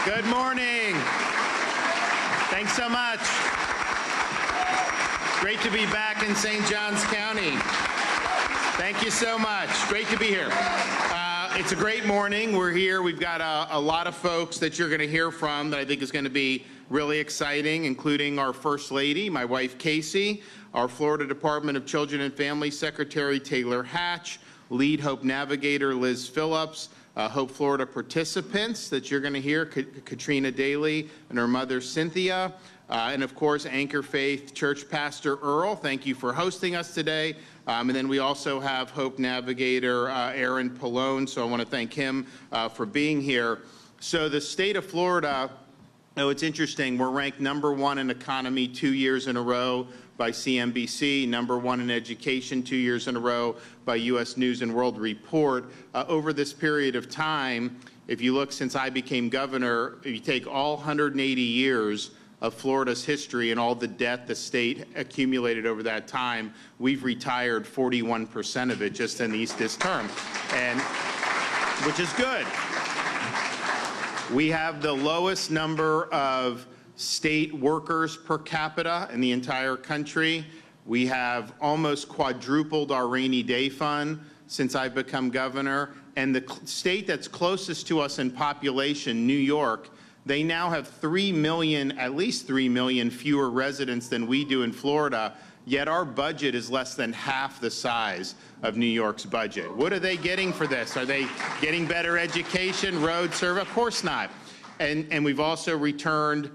Good morning. Thanks so much. Great to be back in St. Johns County. Thank you so much. Great to be here. It's a great morning. We're here. We've got a lot of folks that you're going to hear from that I think is going to be really exciting, including our First Lady, my wife Casey, our Florida Department of Children and Family Secretary Taylor Hatch, Lead Hope Navigator Liz Phillips, Hope Florida participants that you're going to hear, Katrina Daly and her mother Cynthia, and of course Anchor Faith Church Pastor Earl. Thank you for hosting us today. And then we also have Hope Navigator Aaron Palone, so I want to thank him for being here. So the state of Florida, it's interesting, we're ranked #1 in economy 2 years in a row by CNBC, #1 in education 2 years in a row by U.S. News and World Report. Over this period of time, if you look since I became governor, if you take all 180 years of Florida's history and all the debt the state accumulated over that time, we've retired 41% of it just in this term, and which is good. We have the lowest number of state workers per capita in the entire country. We have almost quadrupled our rainy day fund since I've become governor, and the state that's closest to us in population, New York, they now have 3 million, at least 3 million fewer residents than we do in Florida, yet our budget is less than half the size of New York's budget. What are they getting for this? Are they getting better education, road service? Of course not. And we've also returned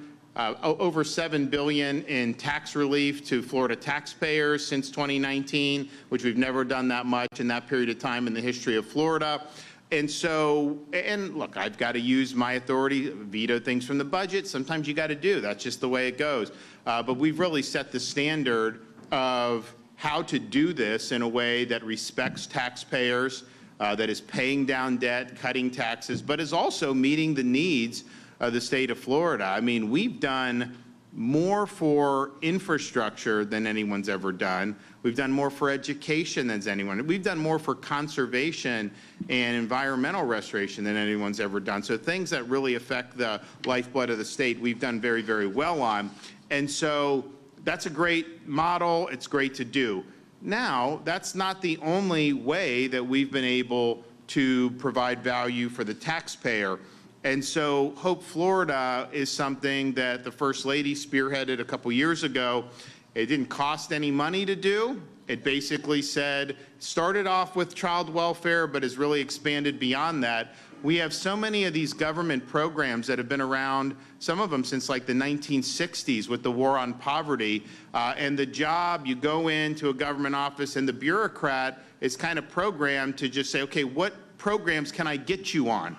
over $7 billion in tax relief to Florida taxpayers since 2019, which we've never done that much in that period of time in the history of Florida. And so, and look, I've got to use my authority, veto things from the budget. Sometimes you got to do. That's just the way it goes. But we've really set the standard of how to do this in a way that respects taxpayers, that is paying down debt, cutting taxes, but is also meeting the needs of the state of Florida. I mean, we've done more for infrastructure than anyone's ever done. We've done more for education than anyone. We've done more for conservation and environmental restoration than anyone's ever done. So things that really affect the lifeblood of the state, we've done very, very well on. And so that's a great model. It's great to do. Now, that's not the only way that we've been able to provide value for the taxpayer. And so Hope Florida is something that the First Lady spearheaded a couple years ago. It didn't cost any money to do. It basically said, started off with child welfare, but has really expanded beyond that. We have so many of these government programs that have been around, some of them since like the 1960s with the war on poverty. And the job, you go into a government office and the bureaucrat is kind of programmed to just say, okay, what programs can I get you on?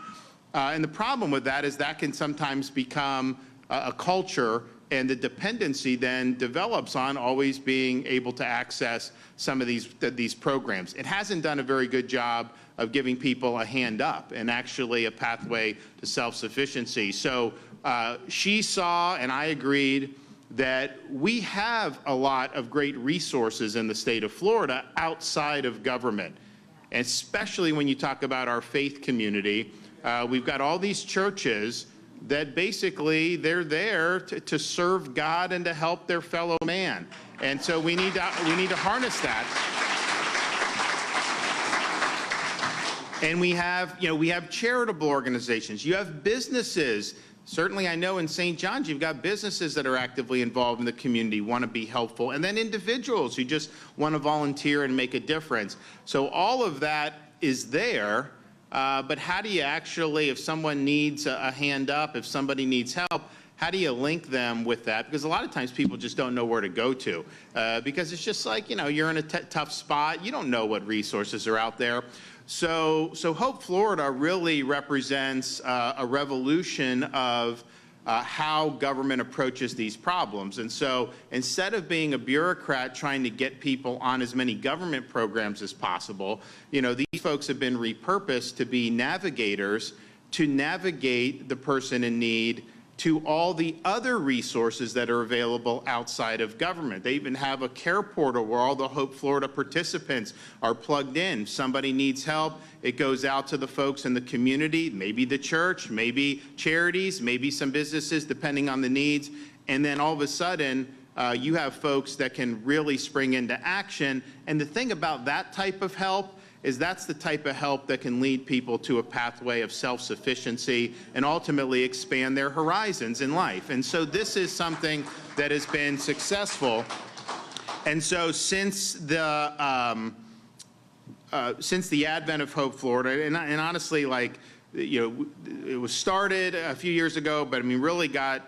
And the problem with that is that can sometimes become a culture, and the dependency then develops on always being able to access some of these programs. It hasn't done a very good job of giving people a hand up and actually a pathway to self-sufficiency. So she saw, and I agreed, that we have a lot of great resources in the state of Florida outside of government, and especially when you talk about our faith community. We've got all these churches that basically they're there to serve God and to help their fellow man. And so we need to harness that. And we have charitable organizations. You have businesses. Certainly I know in St. John's you've got businesses that are actively involved in the community, want to be helpful, and then individuals who just want to volunteer and make a difference. So all of that is there. But how do you actually, if someone needs a hand up, if somebody needs help, how do you link them with that? Because a lot of times people just don't know where to go to because it's just like, you're in a tough spot. You don't know what resources are out there. So Hope Florida really represents a revolution of how government approaches these problems. And so instead of being a bureaucrat trying to get people on as many government programs as possible, these folks have been repurposed to be navigators to navigate the person in need to all the other resources that are available outside of government. They even have a care portal where all the Hope Florida participants are plugged in. Somebody needs help, it goes out to the folks in the community, maybe the church, maybe charities, maybe some businesses, depending on the needs. And then all of a sudden, you have folks that can really spring into action. And the thing about that type of help is that's the type of help that can lead people to a pathway of self-sufficiency and ultimately expand their horizons in life. And so this is something that has been successful. And so since the advent of Hope Florida, and honestly, like, you know, it was started a few years ago, but I mean, really got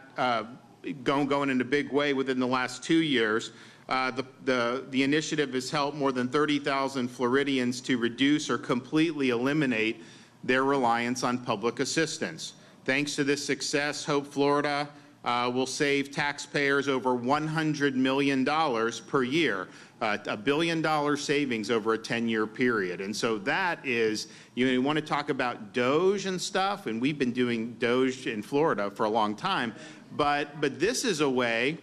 going in a big way within the last 2 years. The initiative has helped more than 30,000 Floridians to reduce or completely eliminate their reliance on public assistance. Thanks to this success, Hope Florida will save taxpayers over $100 million per year, $1 billion savings over a 10-year period. And so that is, you want to talk about DOGE and stuff, and we've been doing DOGE in Florida for a long time, but this is a way.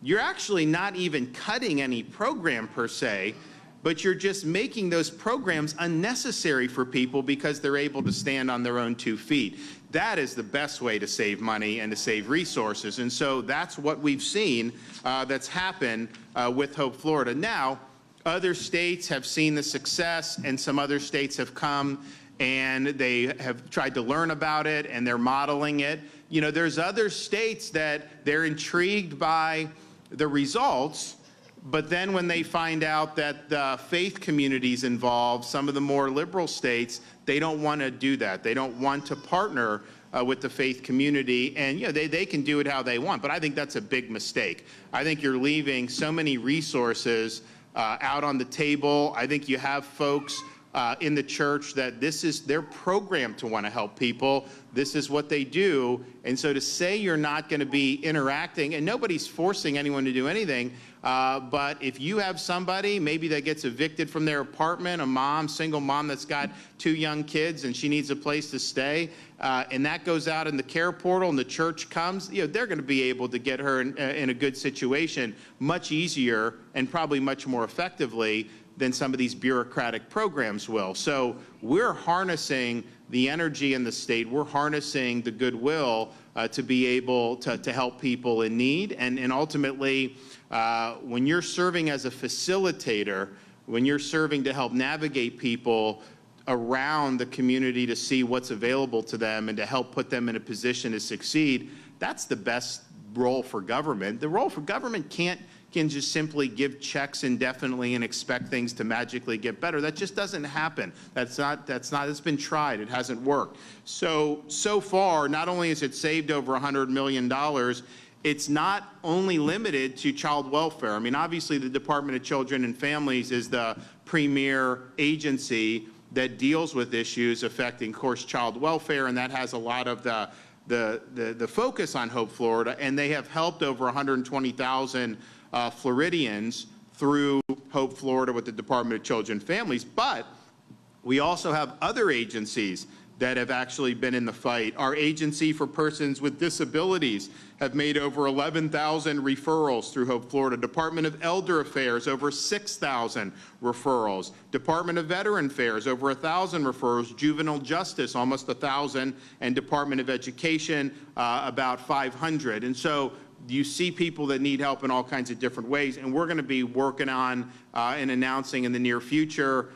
You're actually not even cutting any program per se, but you're just making those programs unnecessary for people because they're able to stand on their own 2 feet. That is the best way to save money and to save resources. And so that's what we've seen that's happened with Hope Florida. Now, other states have seen the success, and some other states have come and they have tried to learn about it and they're modeling it. You know, there's other states that they're intrigued by the results, but then when they find out that the faith communities involved, some of the more liberal states, they don't want to do that. They don't want to partner with the faith community, and you know, they can do it how they want, but I think that's a big mistake. I think you're leaving so many resources out on the table. I think you have folks in the church that this is their program to want to help people. This is what they do. And so to say you're not going to be interacting, and nobody's forcing anyone to do anything, but if you have somebody maybe that gets evicted from their apartment, a mom, single mom that's got 2 young kids and she needs a place to stay, and that goes out in the care portal and the church comes, you know, they're going to be able to get her in a good situation much easier and probably much more effectively than some of these bureaucratic programs will. So we're harnessing the energy in the state, we're harnessing the goodwill to be able to help people in need. And ultimately, when you're serving as a facilitator, when you're serving to help navigate people around the community to see what's available to them and to help put them in a position to succeed, that's the best role for government. The role for government can just simply give checks indefinitely and expect things to magically get better. That just doesn't happen. It's been tried, it hasn't worked. So far, not only has it saved over $100 million, it's not only limited to child welfare. I mean, obviously the Department of Children and Families is the premier agency that deals with issues affecting, of course, child welfare, and that has a lot of the focus on Hope Florida, and they have helped over 120,000 Floridians through Hope Florida with the Department of Children and Families. But we also have other agencies that have actually been in the fight. Our Agency for Persons with Disabilities have made over 11,000 referrals through Hope Florida. Department of Elder Affairs, over 6,000 referrals. Department of Veteran Affairs, over 1,000 referrals. Juvenile Justice, almost 1,000. And Department of Education, about 500. And so you see people that need help in all kinds of different ways, and we're going to be working on and announcing in the near future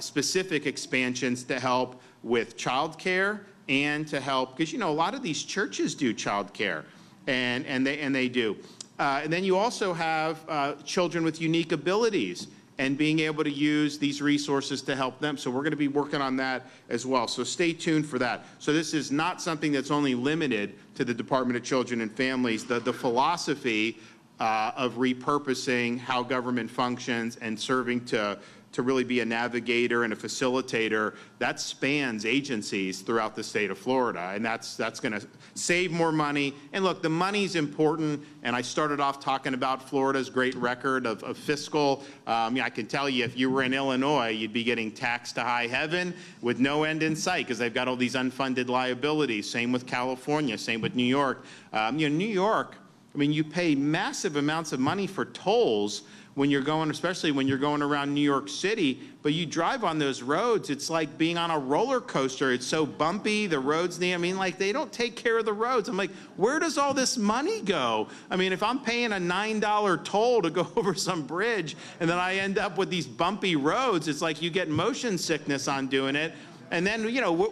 specific expansions to help with childcare and to help, because you know a lot of these churches do childcare, and they do. And then you also have children with unique abilities and being able to use these resources to help them. So we're going to be working on that as well. So stay tuned for that. So this is not something that's only limited to the Department of Children and Families. The philosophy of repurposing how government functions and serving to to really be a navigator and a facilitator, that spans agencies throughout the state of Florida, and that's going to save more money. And look, the money's important, and I started off talking about Florida's great record of fiscal. I can tell you, if you were in Illinois, you'd be getting taxed to high heaven with no end in sight because they've got all these unfunded liabilities. Same with California, same with New York. New York, I mean, you pay massive amounts of money for tolls when you're going, especially when you're going around New York City, but you drive on those roads, it's like being on a roller coaster. It's so bumpy, the roads, like they don't take care of the roads. I'm like, where does all this money go? I mean, if I'm paying a $9 toll to go over some bridge and then I end up with these bumpy roads, it's like you get motion sickness on doing it. And then,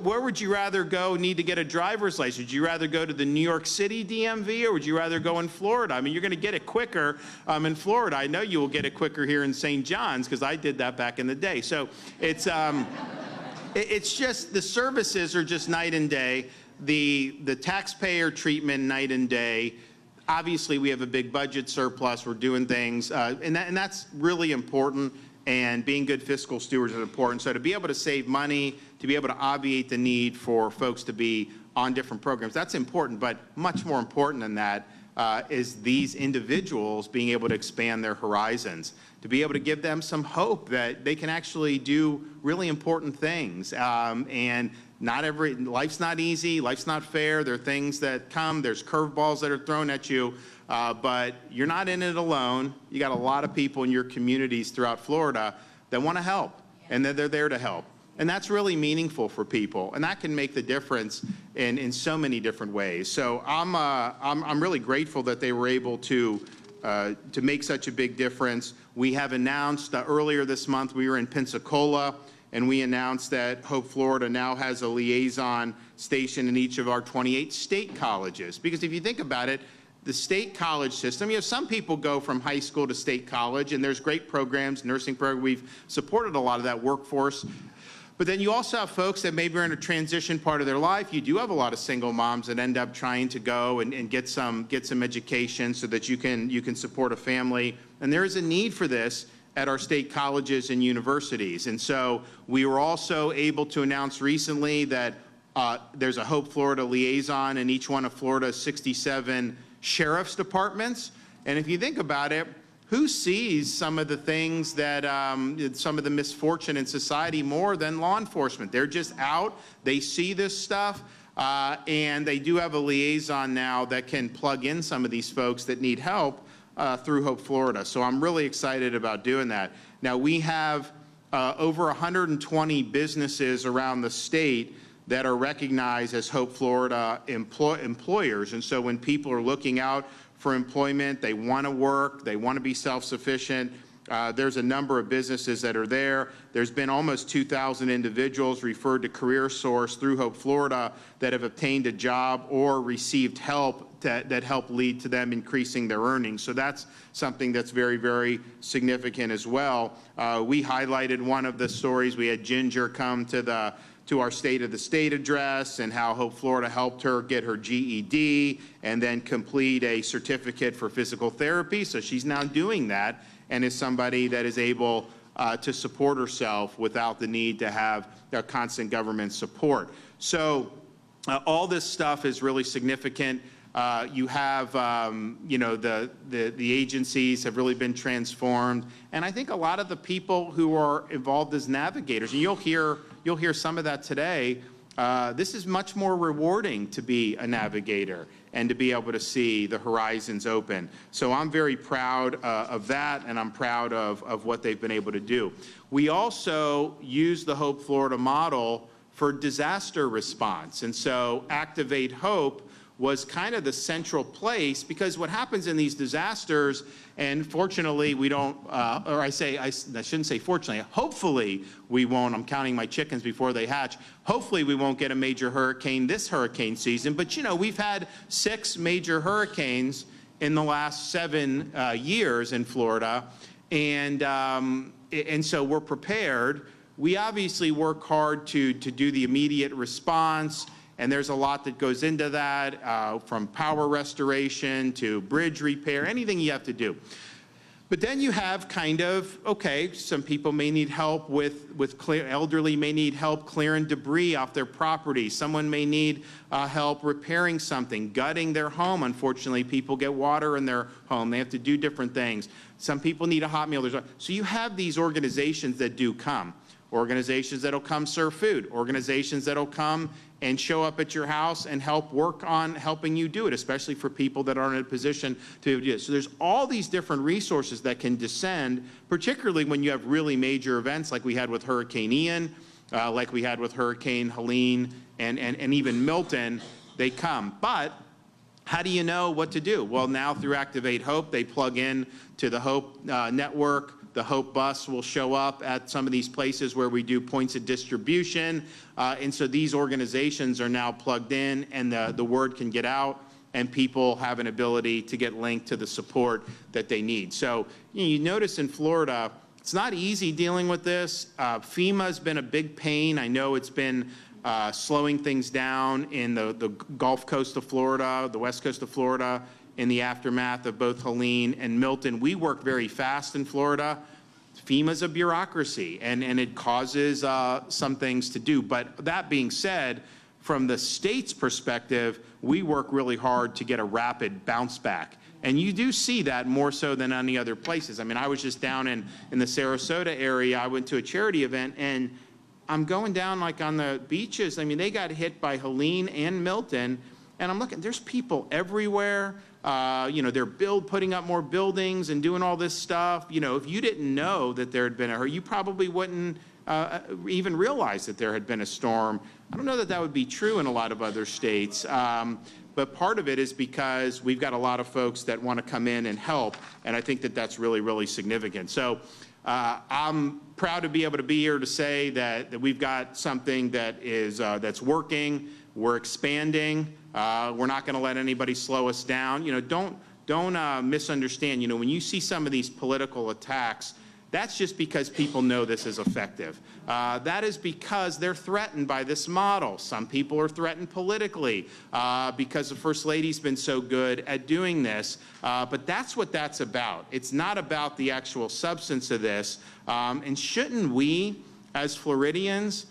where would you rather go need to get a driver's license? Would you rather go to the New York City DMV or would you rather go in Florida? I mean, you're going to get it quicker in Florida. I know you will get it quicker here in St. John's because I did that back in the day. So it's just the services are just night and day. The taxpayer treatment night and day. Obviously, we have a big budget surplus. We're doing things, and that's really important. And being good fiscal stewards is important. So to be able to save money, to be able to obviate the need for folks to be on different programs, that's important. But much more important than that is these individuals being able to expand their horizons, to be able to give them some hope that they can actually do really important things. And life's not easy, life's not fair. There are things that come, there's curveballs that are thrown at you. But you're not in it alone. You got a lot of people in your communities throughout Florida that want to help, and they're there to help. And that's really meaningful for people, and that can make the difference in so many different ways. So I'm really grateful that they were able to make such a big difference. We have announced earlier this month, we were in Pensacola, and we announced that Hope Florida now has a liaison station in each of our 28 state colleges. Because if you think about it, the state college system, some people go from high school to state college, and there's great programs, nursing programs. We've supported a lot of that workforce. But then you also have folks that maybe are in a transition part of their life. You do have a lot of single moms that end up trying to go and get some education so that you can support a family. And there is a need for this at our state colleges and universities. And so we were also able to announce recently that there's a Hope Florida liaison in each one of Florida's 67 sheriff's departments. And if you think about it, who sees some of the things that, some of the misfortune in society more than law enforcement? They're just out, they see this stuff, and they do have a liaison now that can plug in some of these folks that need help through Hope Florida. So I'm really excited about doing that. Now we have over 120 businesses around the state that are recognized as Hope Florida employers. And so when people are looking out for employment, they want to work, they want to be self-sufficient, there's a number of businesses that are there. There's been almost 2,000 individuals referred to CareerSource through Hope Florida that have obtained a job or received help that help lead to them increasing their earnings. So that's something that's very, very significant as well. We highlighted one of the stories. We had Ginger come to our State of the State address and how Hope Florida helped her get her GED and then complete a certificate for physical therapy. So she's now doing that and is somebody that is able to support herself without the need to have constant government support. So all this stuff is really significant. You have, the agencies have really been transformed. And I think a lot of the people who are involved as navigators, and you'll hear some of that today, this is much more rewarding to be a navigator and to be able to see the horizons open. So I'm very proud of that, and I'm proud of what they've been able to do. We also use the Hope Florida model for disaster response. And so Activate Hope was kind of the central place, because what happens in these disasters, and fortunately we don't, I shouldn't say fortunately, hopefully we won't, I'm counting my chickens before they hatch, hopefully we won't get a major hurricane this hurricane season, but we've had 6 major hurricanes in the last 7 years in Florida, and so we're prepared. We obviously work hard to do the immediate response, and there's a lot that goes into that, from power restoration to bridge repair, anything you have to do. But then you have kind of, okay, some people may need help with elderly may need help clearing debris off their property. Someone may need help repairing something, gutting their home. Unfortunately, people get water in their home. They have to do different things. Some people need a hot meal. So you have these organizations that do come. Organizations that'll come serve food. Organizations that'll come and show up at your house and help work on helping you do it, especially for people that aren't in a position to do it. So there's all these different resources that can descend, particularly when you have really major events like we had with Hurricane Ian, like we had with Hurricane Helene, and even Milton, they come. But how do you know what to do? Well, now through Activate Hope, they plug in to the Hope network. The Hope bus will show up at some of these places where we do points of distribution. And so these organizations are now plugged in, and the word can get out, and people have an ability to get linked to the support that they need. So you notice in Florida, it's not easy dealing with this. FEMA's been a big pain. I know it's been slowing things down in the Gulf Coast of Florida, the West Coast of Florida, in the aftermath of both Helene and Milton. We work very fast in Florida. FEMA's a bureaucracy, and it causes some things to do. But that being said, from the state's perspective, we work really hard to get a rapid bounce back. And you do see that more so than any other places. I mean, I was just down in the Sarasota area. I went to a charity event, and I'm going down like on the beaches. I mean, they got hit by Helene and Milton, and I'm looking, there's people everywhere. They're putting up more buildings and doing all this stuff. You know, if you didn't know that there had been a hurricane, you probably wouldn't even realize that there had been a storm. I don't know that that would be true in a lot of other states. But part of it is because we've got a lot of folks that want to come in and help, and I think that that's really, really significant. So I'm proud to be able to be here to say that we've got something that is that's working. We're expanding. We're not going to let anybody slow us down. You know, don't misunderstand. You know, when you see some of these political attacks, that's just because people know this is effective. That is because they're threatened by this model. Some people are threatened politically because the First Lady's been so good at doing this. But that's what that's about. It's not about the actual substance of this. And shouldn't we, as Floridians,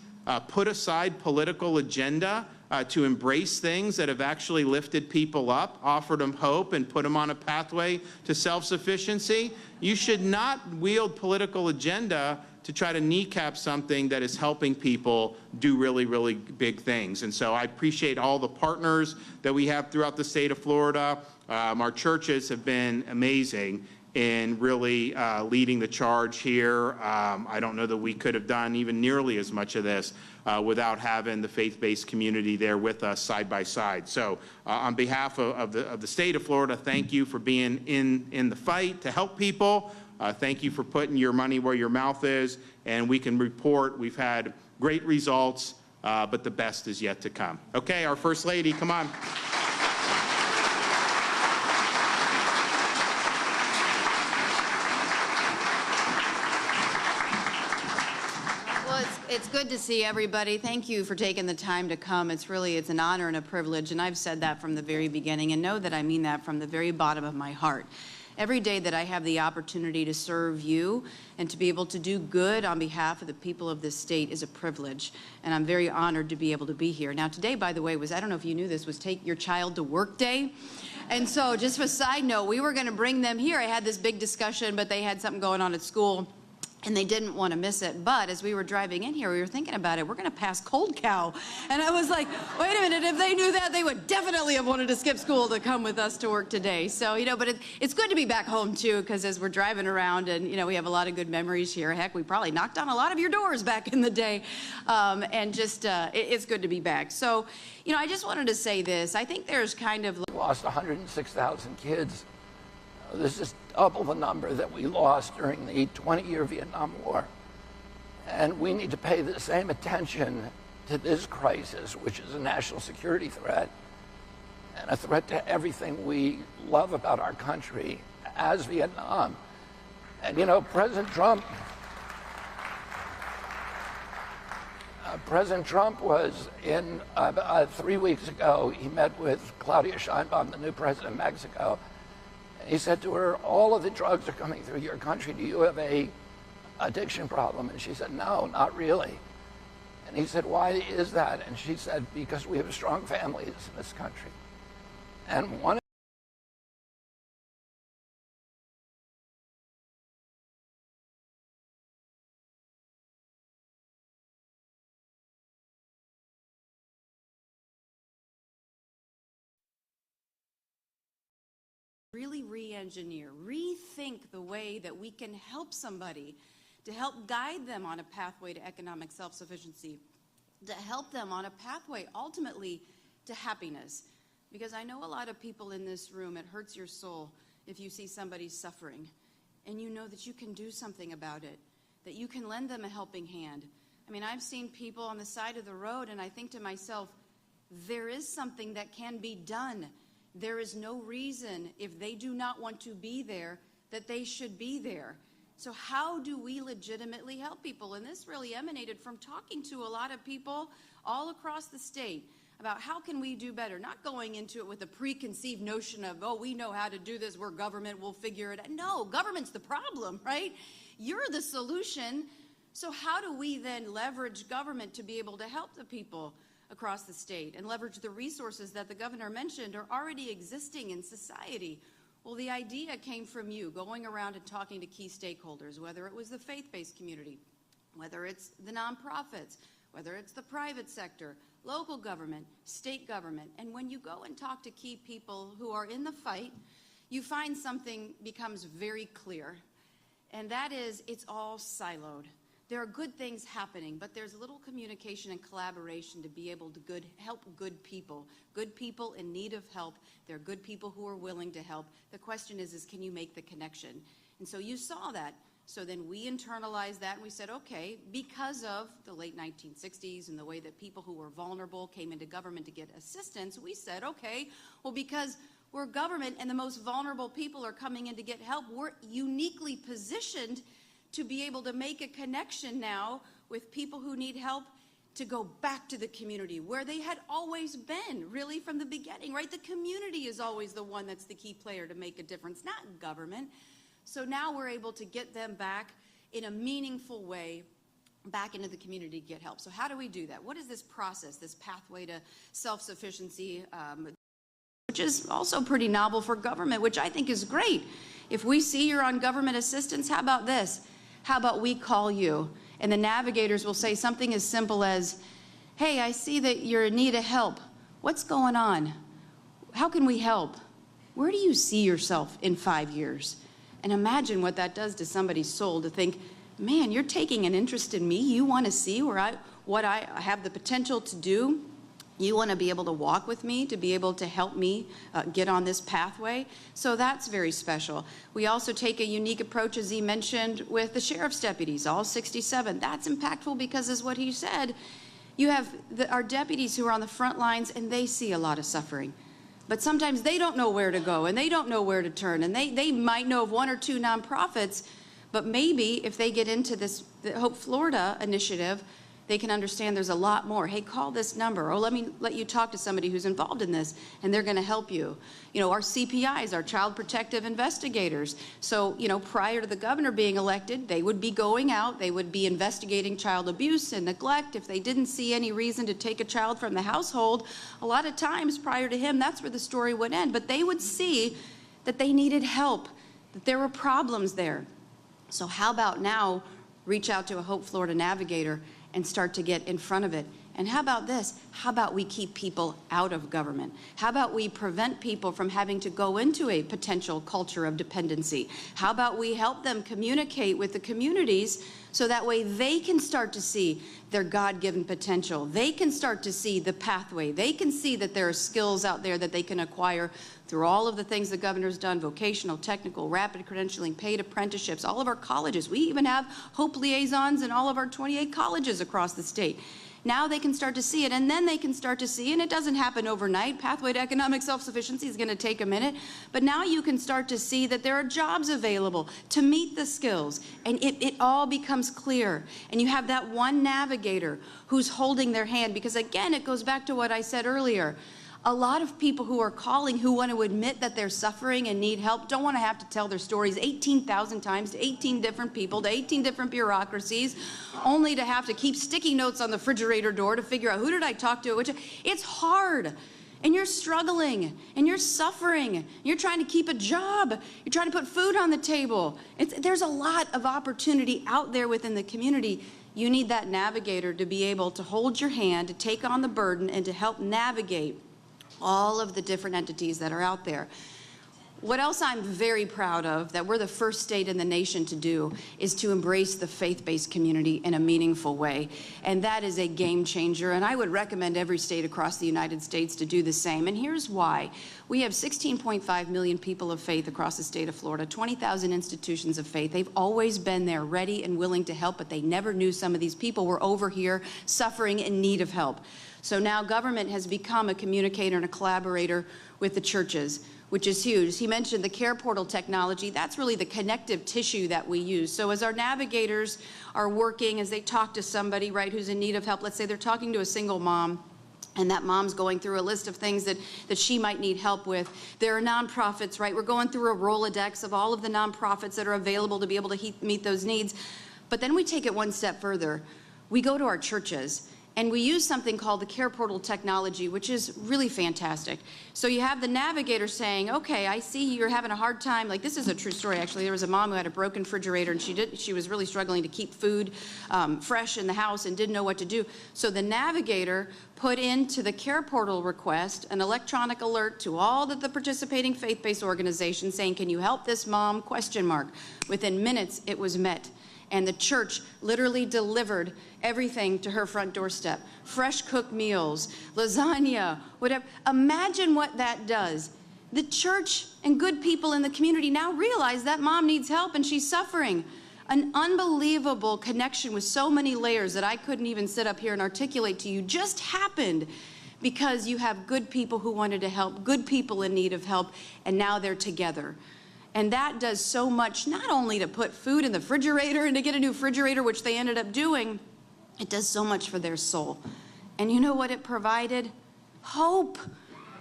put aside political agenda to embrace things that have actually lifted people up, offered them hope, and put them on a pathway to self-sufficiency? You should not wield political agenda to try to kneecap something that is helping people do really, really big things. And so I appreciate all the partners that we have throughout the state of Florida. Our churches have been amazing in really leading the charge here. I don't know that we could have done even nearly as much of this without having the faith-based community there with us side by side. So on behalf of the state of Florida, thank you for being in the fight to help people. Thank you for putting your money where your mouth is, and we can report we've had great results, but the best is yet to come. Okay, our First Lady, come on. It's good to see everybody. Thank you for taking the time to come. It's an honor and a privilege, and I've said that from the very beginning, and know that I mean that from the very bottom of my heart. Every day that I have the opportunity to serve you and to be able to do good on behalf of the people of this state is a privilege, and I'm very honored to be able to be here. Now, today, by the way, I don't know if you knew this, was Take Your Child to Work Day. And so, just a side note, we were going to bring them here. I had this big discussion, but they had something going on at school, and they didn't want to miss it. But as we were driving in here, we were thinking about it. We're going to pass Cold Cow. And I was like, wait a minute, if they knew that, they would definitely have wanted to skip school to come with us to work today. So, but it's good to be back home, too, because as we're driving around and, we have a lot of good memories here. Heck, we probably knocked on a lot of your doors back in the day. It's good to be back. So, I just wanted to say this. I think there's kind of... Lost 106,000 kids. This is double the number that we lost during the 20-year Vietnam War. And we need to pay the same attention to this crisis, which is a national security threat and a threat to everything we love about our country, as Vietnam. And President Trump was in, 3 weeks ago, he met with Claudia Sheinbaum, the new president of Mexico, And he said to her, all of the drugs are coming through your country. Do you have a addiction problem? And she said, no, not really. And he said, why is that? And she said, because we have strong families in this country. And one really re-engineer, rethink the way that we can help somebody, to help guide them on a pathway to economic self-sufficiency, to help them on a pathway ultimately to happiness. Because I know a lot of people in this room, it hurts your soul if you see somebody suffering and you know that you can do something about it, that you can lend them a helping hand. I mean, I've seen people on the side of the road and I think to myself, there is something that can be done. There is no reason, if they do not want to be there, that they should be there. So how do we legitimately help people? And this really emanated from talking to a lot of people all across the state about how can we do better, not going into it with a preconceived notion of, oh, we know how to do this, we're government, we'll figure it out. No, government's the problem, right? You're the solution. So how do we then leverage government to be able to help the people across the state and leverage the resources that the governor mentioned are already existing in society? Well, the idea came from you going around and talking to key stakeholders, whether it was the faith-based community, whether it's the nonprofits, whether it's the private sector, local government, state government. And when you go and talk to key people who are in the fight, you find something becomes very clear, and that is it's all siloed. There are good things happening, but there's little communication and collaboration to be able to help good people in need of help. There are good people who are willing to help. The question is can you make the connection? And so you saw that. So then we internalized that and we said, okay, because of the late 1960s and the way that people who were vulnerable came into government to get assistance, we said, okay, well, because we're government and the most vulnerable people are coming in to get help, we're uniquely positioned to be able to make a connection now with people who need help to go back to the community where they had always been, really from the beginning, right? The community is always the one that's the key player to make a difference, not government. So now we're able to get them back in a meaningful way back into the community to get help. So how do we do that? What is this process, this pathway to self-sufficiency, which is also pretty novel for government, which I think is great. If we see you're on government assistance, how about this? How about we call you? And the Navigators will say something as simple as, hey, I see that you're in need of help. What's going on? How can we help? Where do you see yourself in 5 years? And imagine what that does to somebody's soul to think, man, you're taking an interest in me. You want to see what I have the potential to do. You want to be able to walk with me, to be able to help me get on this pathway. So that's very special. We also take a unique approach, as he mentioned, with the sheriff's deputies, all 67. That's impactful because, as what he said, you have our deputies who are on the front lines and they see a lot of suffering. But sometimes they don't know where to go and they don't know where to turn. And they might know of one or two nonprofits, but maybe if they get into this the Hope Florida initiative, they can understand there's a lot more. Hey, call this number. Oh, let me let you talk to somebody who's involved in this, and they're going to help you. You know, our CPIs, our Child Protective Investigators. So, you know, prior to the governor being elected, they would be going out, they would be investigating child abuse and neglect. If they didn't see any reason to take a child from the household, a lot of times prior to him, that's where the story would end. But they would see that they needed help, that there were problems there. So how about now reach out to a Hope Florida Navigator and start to get in front of it? And how about this? How about we keep people out of government? How about we prevent people from having to go into a potential culture of dependency? How about we help them communicate with the communities so that way they can start to see their God-given potential. They can start to see the pathway. They can see that there are skills out there that they can acquire through all of the things the governor's done, vocational, technical, rapid credentialing, paid apprenticeships, all of our colleges. We even have Hope liaisons in all of our 28 colleges across the state. Now they can start to see it, and then they can start to see, and it doesn't happen overnight. Pathway to economic self-sufficiency is going to take a minute, but now you can start to see that there are jobs available to meet the skills, and it all becomes clear. And you have that one navigator who's holding their hand, because again, it goes back to what I said earlier. A lot of people who are calling who want to admit that they're suffering and need help don't want to have to tell their stories 18,000 times to 18 different people, to 18 different bureaucracies, only to have to keep sticky notes on the refrigerator door to figure out who did I talk to. It's hard. And you're struggling, and you're suffering. You're trying to keep a job. You're trying to put food on the table. There's a lot of opportunity out there within the community. You need that navigator to be able to hold your hand, to take on the burden, and to help navigate all of the different entities that are out there. What else I'm very proud of, that we're the first state in the nation to do, is to embrace the faith-based community in a meaningful way. And that is a game changer, and I would recommend every state across the United States to do the same. And here's why. We have 16.5 million people of faith across the state of Florida, 20,000 institutions of faith. They've always been there, ready and willing to help, but they never knew some of these people were over here suffering in need of help. So now government has become a communicator and a collaborator with the churches, which is huge. He mentioned the care portal technology. That's really the connective tissue that we use. So as our navigators are working, as they talk to somebody, right, who's in need of help, let's say they're talking to a single mom, and that mom's going through a list of things that she might need help with. There are nonprofits, right? We're going through a Rolodex of all of the nonprofits that are available to be able to meet those needs. But then we take it one step further. We go to our churches, and we use something called the care portal technology, which is really fantastic. So you have the navigator saying, okay, I see you're having a hard time. Like, this is a true story, actually. There was a mom who had a broken refrigerator, and she was really struggling to keep food fresh in the house and didn't know what to do. So the navigator put into the care portal request an electronic alert to all of the participating faith-based organizations saying, can you help this mom? ? Within minutes, it was met. And the church literally delivered everything to her front doorstep. Fresh cooked meals, lasagna, whatever. Imagine what that does. The church and good people in the community now realize that mom needs help and she's suffering. An unbelievable connection with so many layers that I couldn't even sit up here and articulate to you just happened because you have good people who wanted to help, good people in need of help, and now they're together. And that does so much, not only to put food in the refrigerator and to get a new refrigerator, which they ended up doing, it does so much for their soul. And you know what it provided? Hope.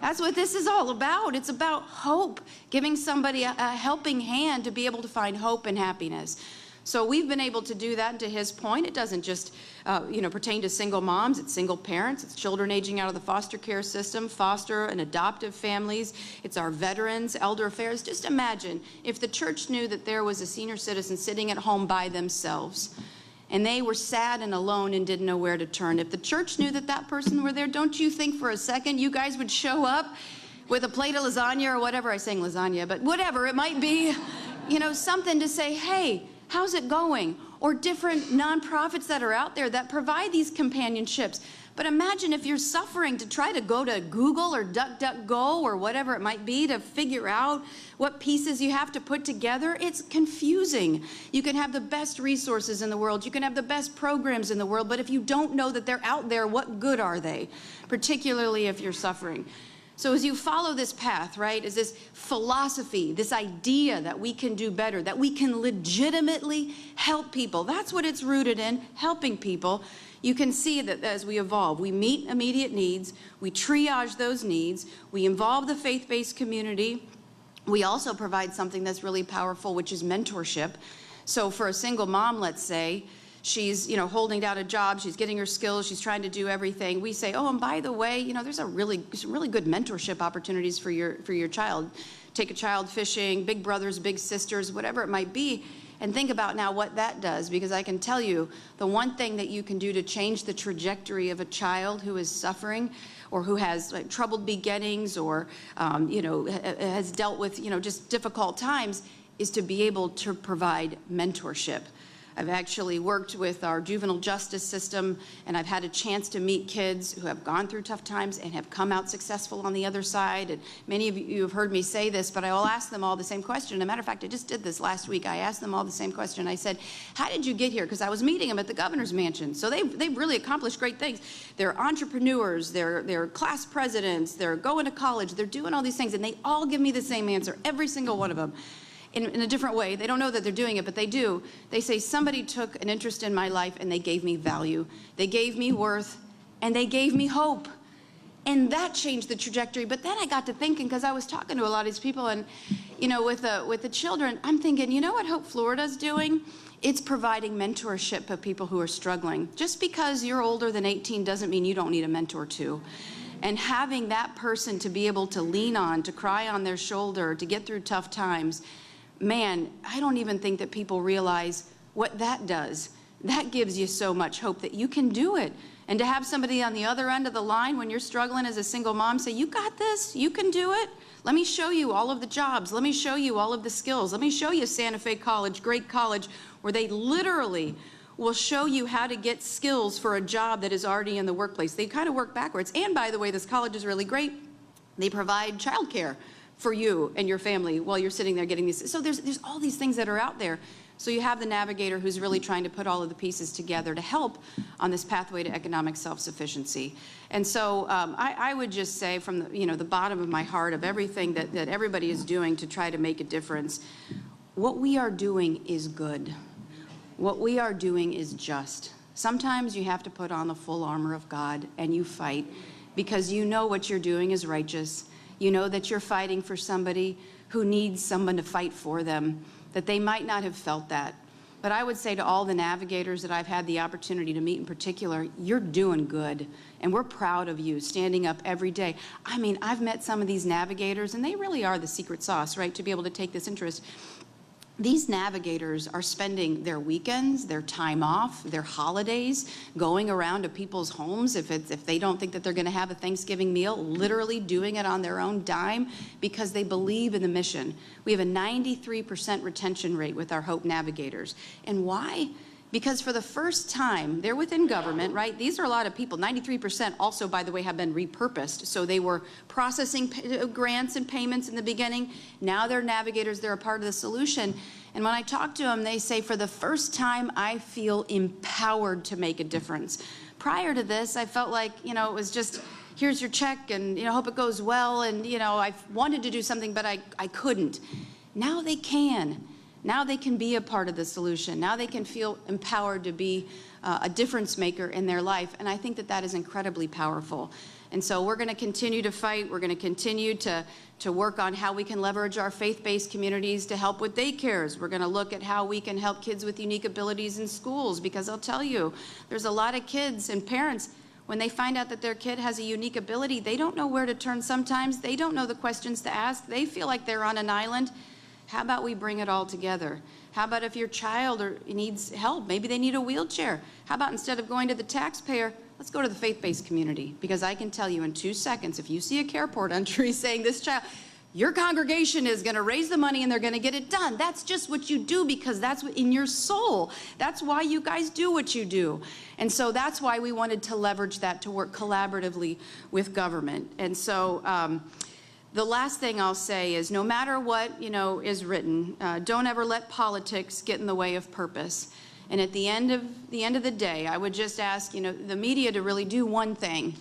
That's what this is all about. It's about hope, giving somebody a helping hand to be able to find hope and happiness. So we've been able to do that, and to his point, it doesn't just pertain to single moms, it's single parents, it's children aging out of the foster care system, foster and adoptive families, it's our veterans, elder affairs. Just imagine if the church knew that there was a senior citizen sitting at home by themselves, and they were sad and alone and didn't know where to turn. If the church knew that that person were there, don't you think for a second you guys would show up with a plate of lasagna or whatever? I sang lasagna, but whatever it might be, something to say, hey, how's it going? Or different nonprofits that are out there that provide these companionships. But imagine if you're suffering to try to go to Google or DuckDuckGo or whatever it might be to figure out what pieces you have to put together. It's confusing. You can have the best resources in the world. You can have the best programs in the world. But if you don't know that they're out there, what good are they? Particularly if you're suffering. So as you follow this path, right, is this philosophy, this idea that we can do better, that we can legitimately help people. That's what it's rooted in, helping people. You can see that as we evolve, we meet immediate needs, we triage those needs, we involve the faith-based community. We also provide something that's really powerful, which is mentorship. So for a single mom, let's say, she's, holding down a job, she's getting her skills, she's trying to do everything. We say, oh, and by the way, there's some really good mentorship opportunities for your child. Take a child fishing, big brothers, big sisters, whatever it might be, and think about now what that does, because I can tell you the one thing that you can do to change the trajectory of a child who is suffering or who has troubled beginnings or, has dealt with, just difficult times is to be able to provide mentorship. I've actually worked with our juvenile justice system, and I've had a chance to meet kids who have gone through tough times and have come out successful on the other side. And many of you have heard me say this, but I will ask them all the same question. As a matter of fact, I just did this last week. I asked them all the same question. I said, how did you get here? Because I was meeting them at the governor's mansion. So they've really accomplished great things. They're entrepreneurs, they're class presidents, they're going to college, they're doing all these things, and they all give me the same answer, every single one of them. In a different way. They don't know that they're doing it, but they do. They say, somebody took an interest in my life and they gave me value. They gave me worth and they gave me hope. And that changed the trajectory. But then I got to thinking, because I was talking to a lot of these people, and, you know, with the children, I'm thinking, you know what Hope Florida's doing? It's providing mentorship of people who are struggling. Just because you're older than 18 doesn't mean you don't need a mentor too. And having that person to be able to lean on, to cry on their shoulder, to get through tough times, man, I don't even think that people realize what that does. That gives you so much hope that you can do it. And to have somebody on the other end of the line when you're struggling as a single mom say, you got this, you can do it. Let me show you all of the jobs. Let me show you all of the skills. Let me show you Santa Fe College, great college, where they literally will show you how to get skills for a job that is already in the workplace. They kind of work backwards. And by the way, this college is really great. They provide childcare for you and your family while you're sitting there getting these. So there's all these things that are out there. So you have the Navigator who's really trying to put all of the pieces together to help on this pathway to economic self-sufficiency. And so I would just say from the bottom of my heart of everything that everybody is doing to try to make a difference, what we are doing is good. What we are doing is just. Sometimes you have to put on the full armor of God and you fight because you know what you're doing is righteous. You know that you're fighting for somebody who needs someone to fight for them, that they might not have felt that. But I would say to all the navigators that I've had the opportunity to meet in particular, you're doing good. And we're proud of you standing up every day. I mean, I've met some of these navigators and they really are the secret sauce, right, to be able to take this interest. These navigators are spending their weekends, their time off, their holidays, going around to people's homes if they don't think that they're going to have a Thanksgiving meal, literally doing it on their own dime because they believe in the mission. We have a 93% retention rate with our Hope Navigators. And why? Because for the first time, they're within government, right? These are a lot of people. 93% also, by the way, have been repurposed. So they were processing grants and payments in the beginning. Now they're navigators. They're a part of the solution. And when I talk to them, they say, for the first time, I feel empowered to make a difference. Prior to this, I felt like, it was just, here's your check and, hope it goes well. And, I wanted to do something, but I couldn't. Now they can. Now they can be a part of the solution. Now they can feel empowered to be a difference maker in their life. And I think that that is incredibly powerful. And so we're going to continue to fight. We're going to continue to work on how we can leverage our faith-based communities to help with daycares. We're going to look at how we can help kids with unique abilities in schools, because I'll tell you, there's a lot of kids and parents, when they find out that their kid has a unique ability, they don't know where to turn sometimes. They don't know the questions to ask. They feel like they're on an island. How about we bring it all together? How about if your child needs help, maybe they need a wheelchair? How about instead of going to the taxpayer, let's go to the faith-based community? Because I can tell you in 2 seconds, if you see a CarePort entry saying this child, your congregation is going to raise the money and they're going to get it done. That's just what you do because that's what in your soul. That's why you guys do what you do. And so that's why we wanted to leverage that to work collaboratively with government. And so the last thing I'll say is no matter what, is written, don't ever let politics get in the way of purpose. And at the end of the day, I would just ask, the media to really do one thing.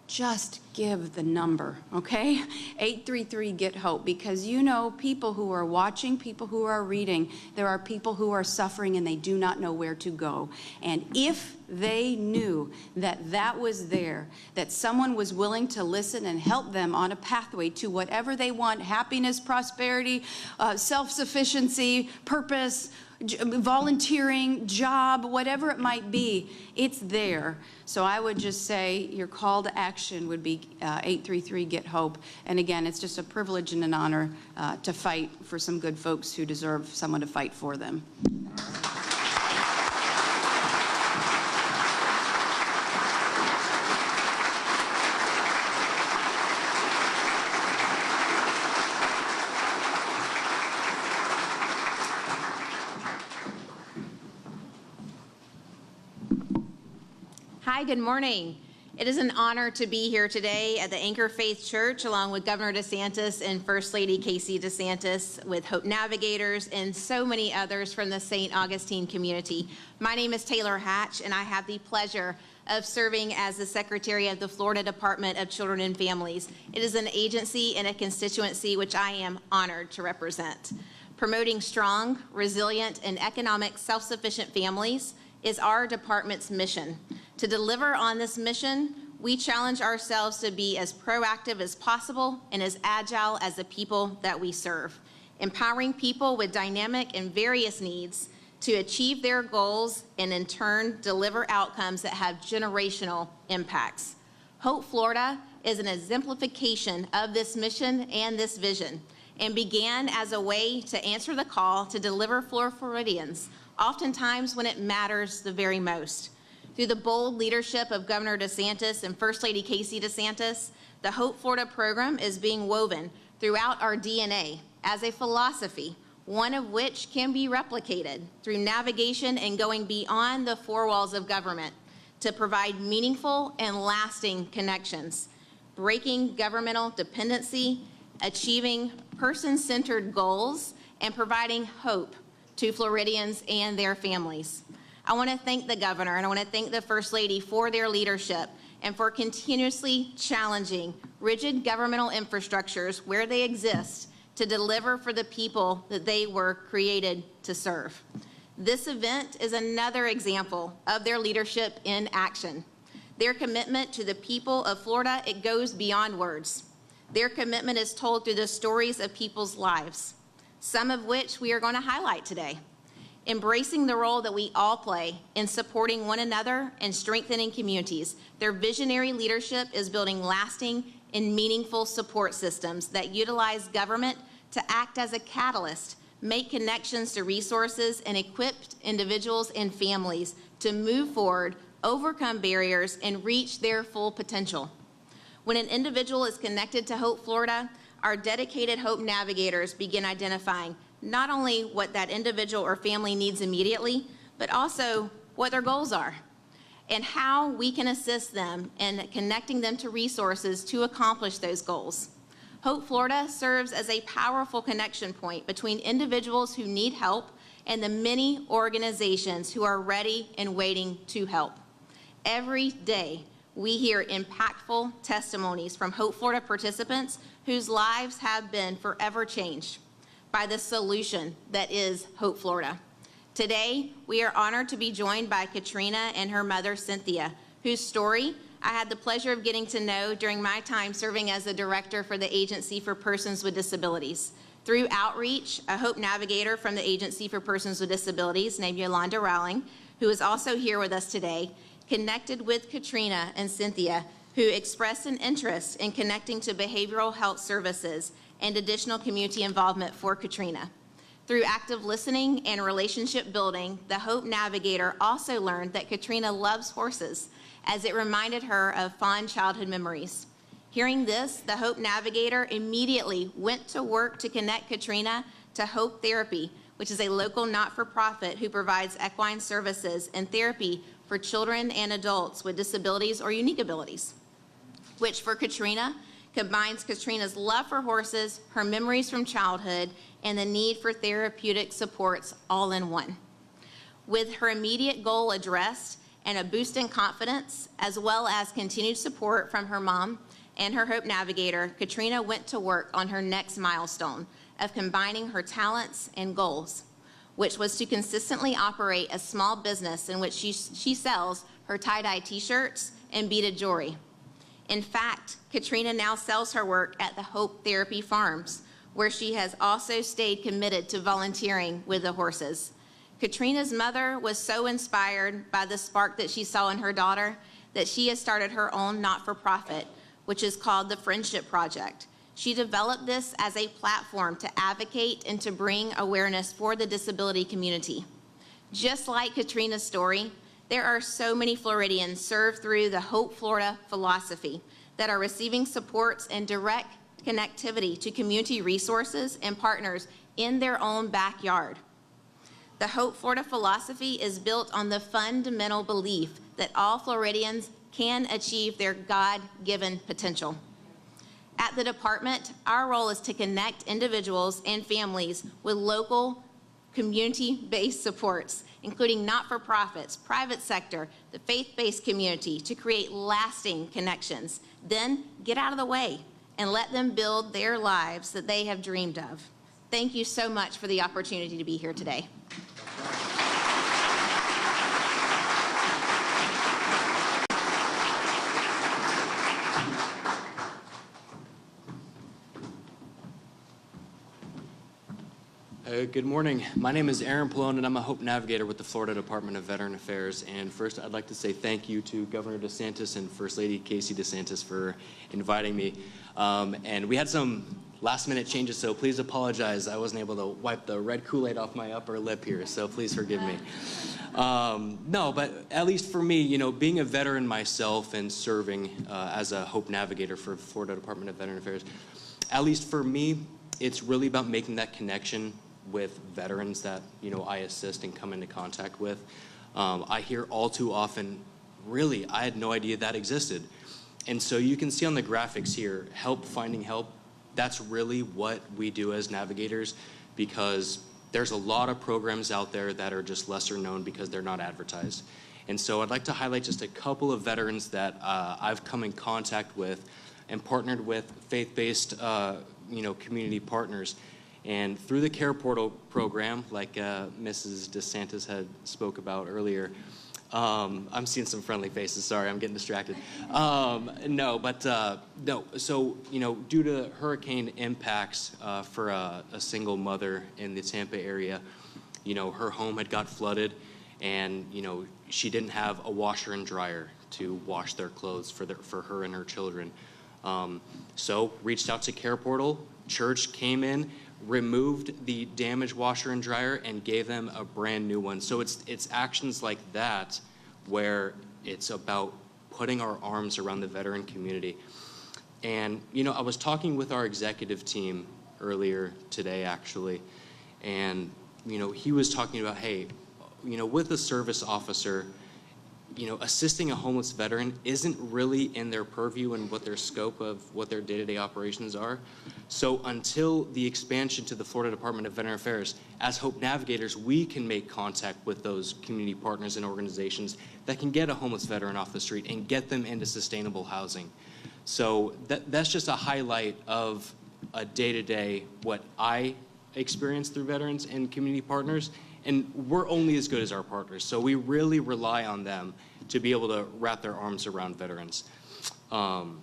Just give the number, okay? 833-GET-HOPE, because people who are watching, people who are reading, there are people who are suffering and they do not know where to go. And if they knew that that was there, that someone was willing to listen and help them on a pathway to whatever they want, happiness, prosperity, self-sufficiency, purpose, volunteering, job, whatever it might be, it's there. So I would just say your call to action would be 833-GET-HOPE. And again, it's just a privilege and an honor to fight for some good folks who deserve someone to fight for them. Hi, good morning. It is an honor to be here today at the Anchor Faith Church along with Governor DeSantis and First Lady Casey DeSantis, with Hope Navigators and so many others from the St. Augustine community. My name is Taylor Hatch, and I have the pleasure of serving as the Secretary of the Florida Department of Children and Families. It is an agency and a constituency which I am honored to represent. Promoting strong, resilient, and economic self-sufficient families is our department's mission. To deliver on this mission, we challenge ourselves to be as proactive as possible and as agile as the people that we serve, empowering people with dynamic and various needs to achieve their goals and in turn deliver outcomes that have generational impacts. Hope Florida is an exemplification of this mission and this vision, and began as a way to answer the call to deliver for Floridians, oftentimes when it matters the very most. Through the bold leadership of Governor DeSantis and First Lady Casey DeSantis, the Hope Florida program is being woven throughout our DNA as a philosophy, one of which can be replicated through navigation and going beyond the four walls of government to provide meaningful and lasting connections, breaking governmental dependency, achieving person-centered goals, and providing hope to Floridians and their families. I want to thank the governor and I want to thank the First Lady for their leadership and for continuously challenging rigid governmental infrastructures where they exist to deliver for the people that they were created to serve. This event is another example of their leadership in action. Their commitment to the people of Florida, it goes beyond words. Their commitment is told through the stories of people's lives, some of which we are going to highlight today. Embracing the role that we all play in supporting one another and strengthening communities, their visionary leadership is building lasting and meaningful support systems that utilize government to act as a catalyst, make connections to resources, and equip individuals and families to move forward, overcome barriers, and reach their full potential. When an individual is connected to Hope Florida, our dedicated Hope Navigators begin identifying not only what that individual or family needs immediately, but also what their goals are and how we can assist them in connecting them to resources to accomplish those goals. Hope Florida serves as a powerful connection point between individuals who need help and the many organizations who are ready and waiting to help. Every day, we hear impactful testimonies from Hope Florida participants whose lives have been forever changed by the solution that is Hope Florida. Today, we are honored to be joined by Katrina and her mother, Cynthia, whose story I had the pleasure of getting to know during my time serving as the director for the Agency for Persons with Disabilities. Through outreach, a Hope Navigator from the Agency for Persons with Disabilities named Yolanda Rowling, who is also here with us today, connected with Katrina and Cynthia, who expressed an interest in connecting to behavioral health services and additional community involvement for Katrina. Through active listening and relationship building, the Hope Navigator also learned that Katrina loves horses, as it reminded her of fond childhood memories. Hearing this, the Hope Navigator immediately went to work to connect Katrina to Hope Therapy, which is a local not-for-profit who provides equine services and therapy for children and adults with disabilities or unique abilities, which for Katrina combines Katrina's love for horses, her memories from childhood, and the need for therapeutic supports all in one. With her immediate goal addressed and a boost in confidence, as well as continued support from her mom and her Hope Navigator, Katrina went to work on her next milestone of combining her talents and goals, which was to consistently operate a small business in which she sells her tie-dye t-shirts and beaded jewelry. In fact, Katrina now sells her work at the Hope Therapy Farms, where she has also stayed committed to volunteering with the horses. Katrina's mother was so inspired by the spark that she saw in her daughter that she has started her own not-for-profit, which is called the Friendship Project. She developed this as a platform to advocate and to bring awareness for the disability community. Just like Katrina's story, there are so many Floridians served through the Hope Florida philosophy that are receiving supports and direct connectivity to community resources and partners in their own backyard. The Hope Florida philosophy is built on the fundamental belief that all Floridians can achieve their God-given potential. At the department, our role is to connect individuals and families with local community-based supports, including not-for-profits, private sector, the faith-based community, to create lasting connections. Then get out of the way and let them build their lives that they have dreamed of. Thank you so much for the opportunity to be here today. Good morning. My name is Palone, and I'm a Hope Navigator with the Florida Department of Veteran Affairs. And first, I'd like to say thank you to Governor DeSantis and First Lady Casey DeSantis for inviting me. And we had some last-minute changes, so please apologize. I wasn't able to wipe the red Kool-Aid off my upper lip here, so please forgive me. No, but at least for me, you know, being a veteran myself and serving as a Hope Navigator for Florida Department of Veteran Affairs, at least for me, it's really about making that connection with veterans that, you know, I assist and come into contact with. I hear all too often, really, I had no idea that existed. And so you can see on the graphics here, finding help, that's really what we do as navigators, because there's a lot of programs out there that are just lesser known because they're not advertised. And so I'd like to highlight just a couple of veterans that I've come in contact with and partnered with faith-based community partners. And through the Care Portal program, like Mrs. DeSantis had spoke about earlier, I'm seeing some friendly faces. Sorry, I'm getting distracted. No. So, you know, due to hurricane impacts for a single mother in the Tampa area, you know, her home had got flooded, and, you know, she didn't have a washer and dryer to wash their clothes for her and her children. So reached out to Care Portal. Church came in, removed the damaged washer and dryer, and gave them a brand new one. So it's actions like that where it's about putting our arms around the veteran community. And, you know, I was talking with our executive team earlier today, actually, and, you know, he was talking about, hey, you know, with a service officer, you know, assisting a homeless veteran isn't really in their purview and what their scope of what their day-to-day operations are. So until the expansion to the Florida Department of Veteran Affairs, as Hope Navigators, we can make contact with those community partners and organizations that can get a homeless veteran off the street and get them into sustainable housing. So that's just a highlight of a day-to-day what I experience through veterans and community partners. And we're only as good as our partners, so we really rely on them to be able to wrap their arms around veterans. And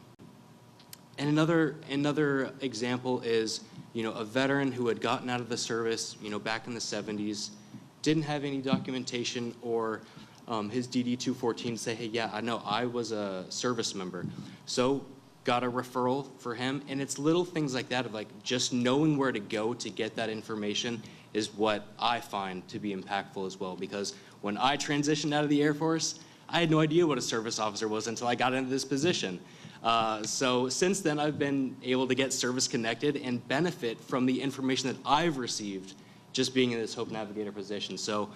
another example is, you know, a veteran who had gotten out of the service, you know, back in the 70s, didn't have any documentation or his DD-214 say, hey, yeah, I know, I was a service member. So got a referral for him, and it's little things like that of like just knowing where to go to get that information is what I find to be impactful as well, because when I transitioned out of the Air Force, I had no idea what a service officer was until I got into this position. So since then, I've been able to get service connected and benefit from the information that I've received just being in this Hope Navigator position. So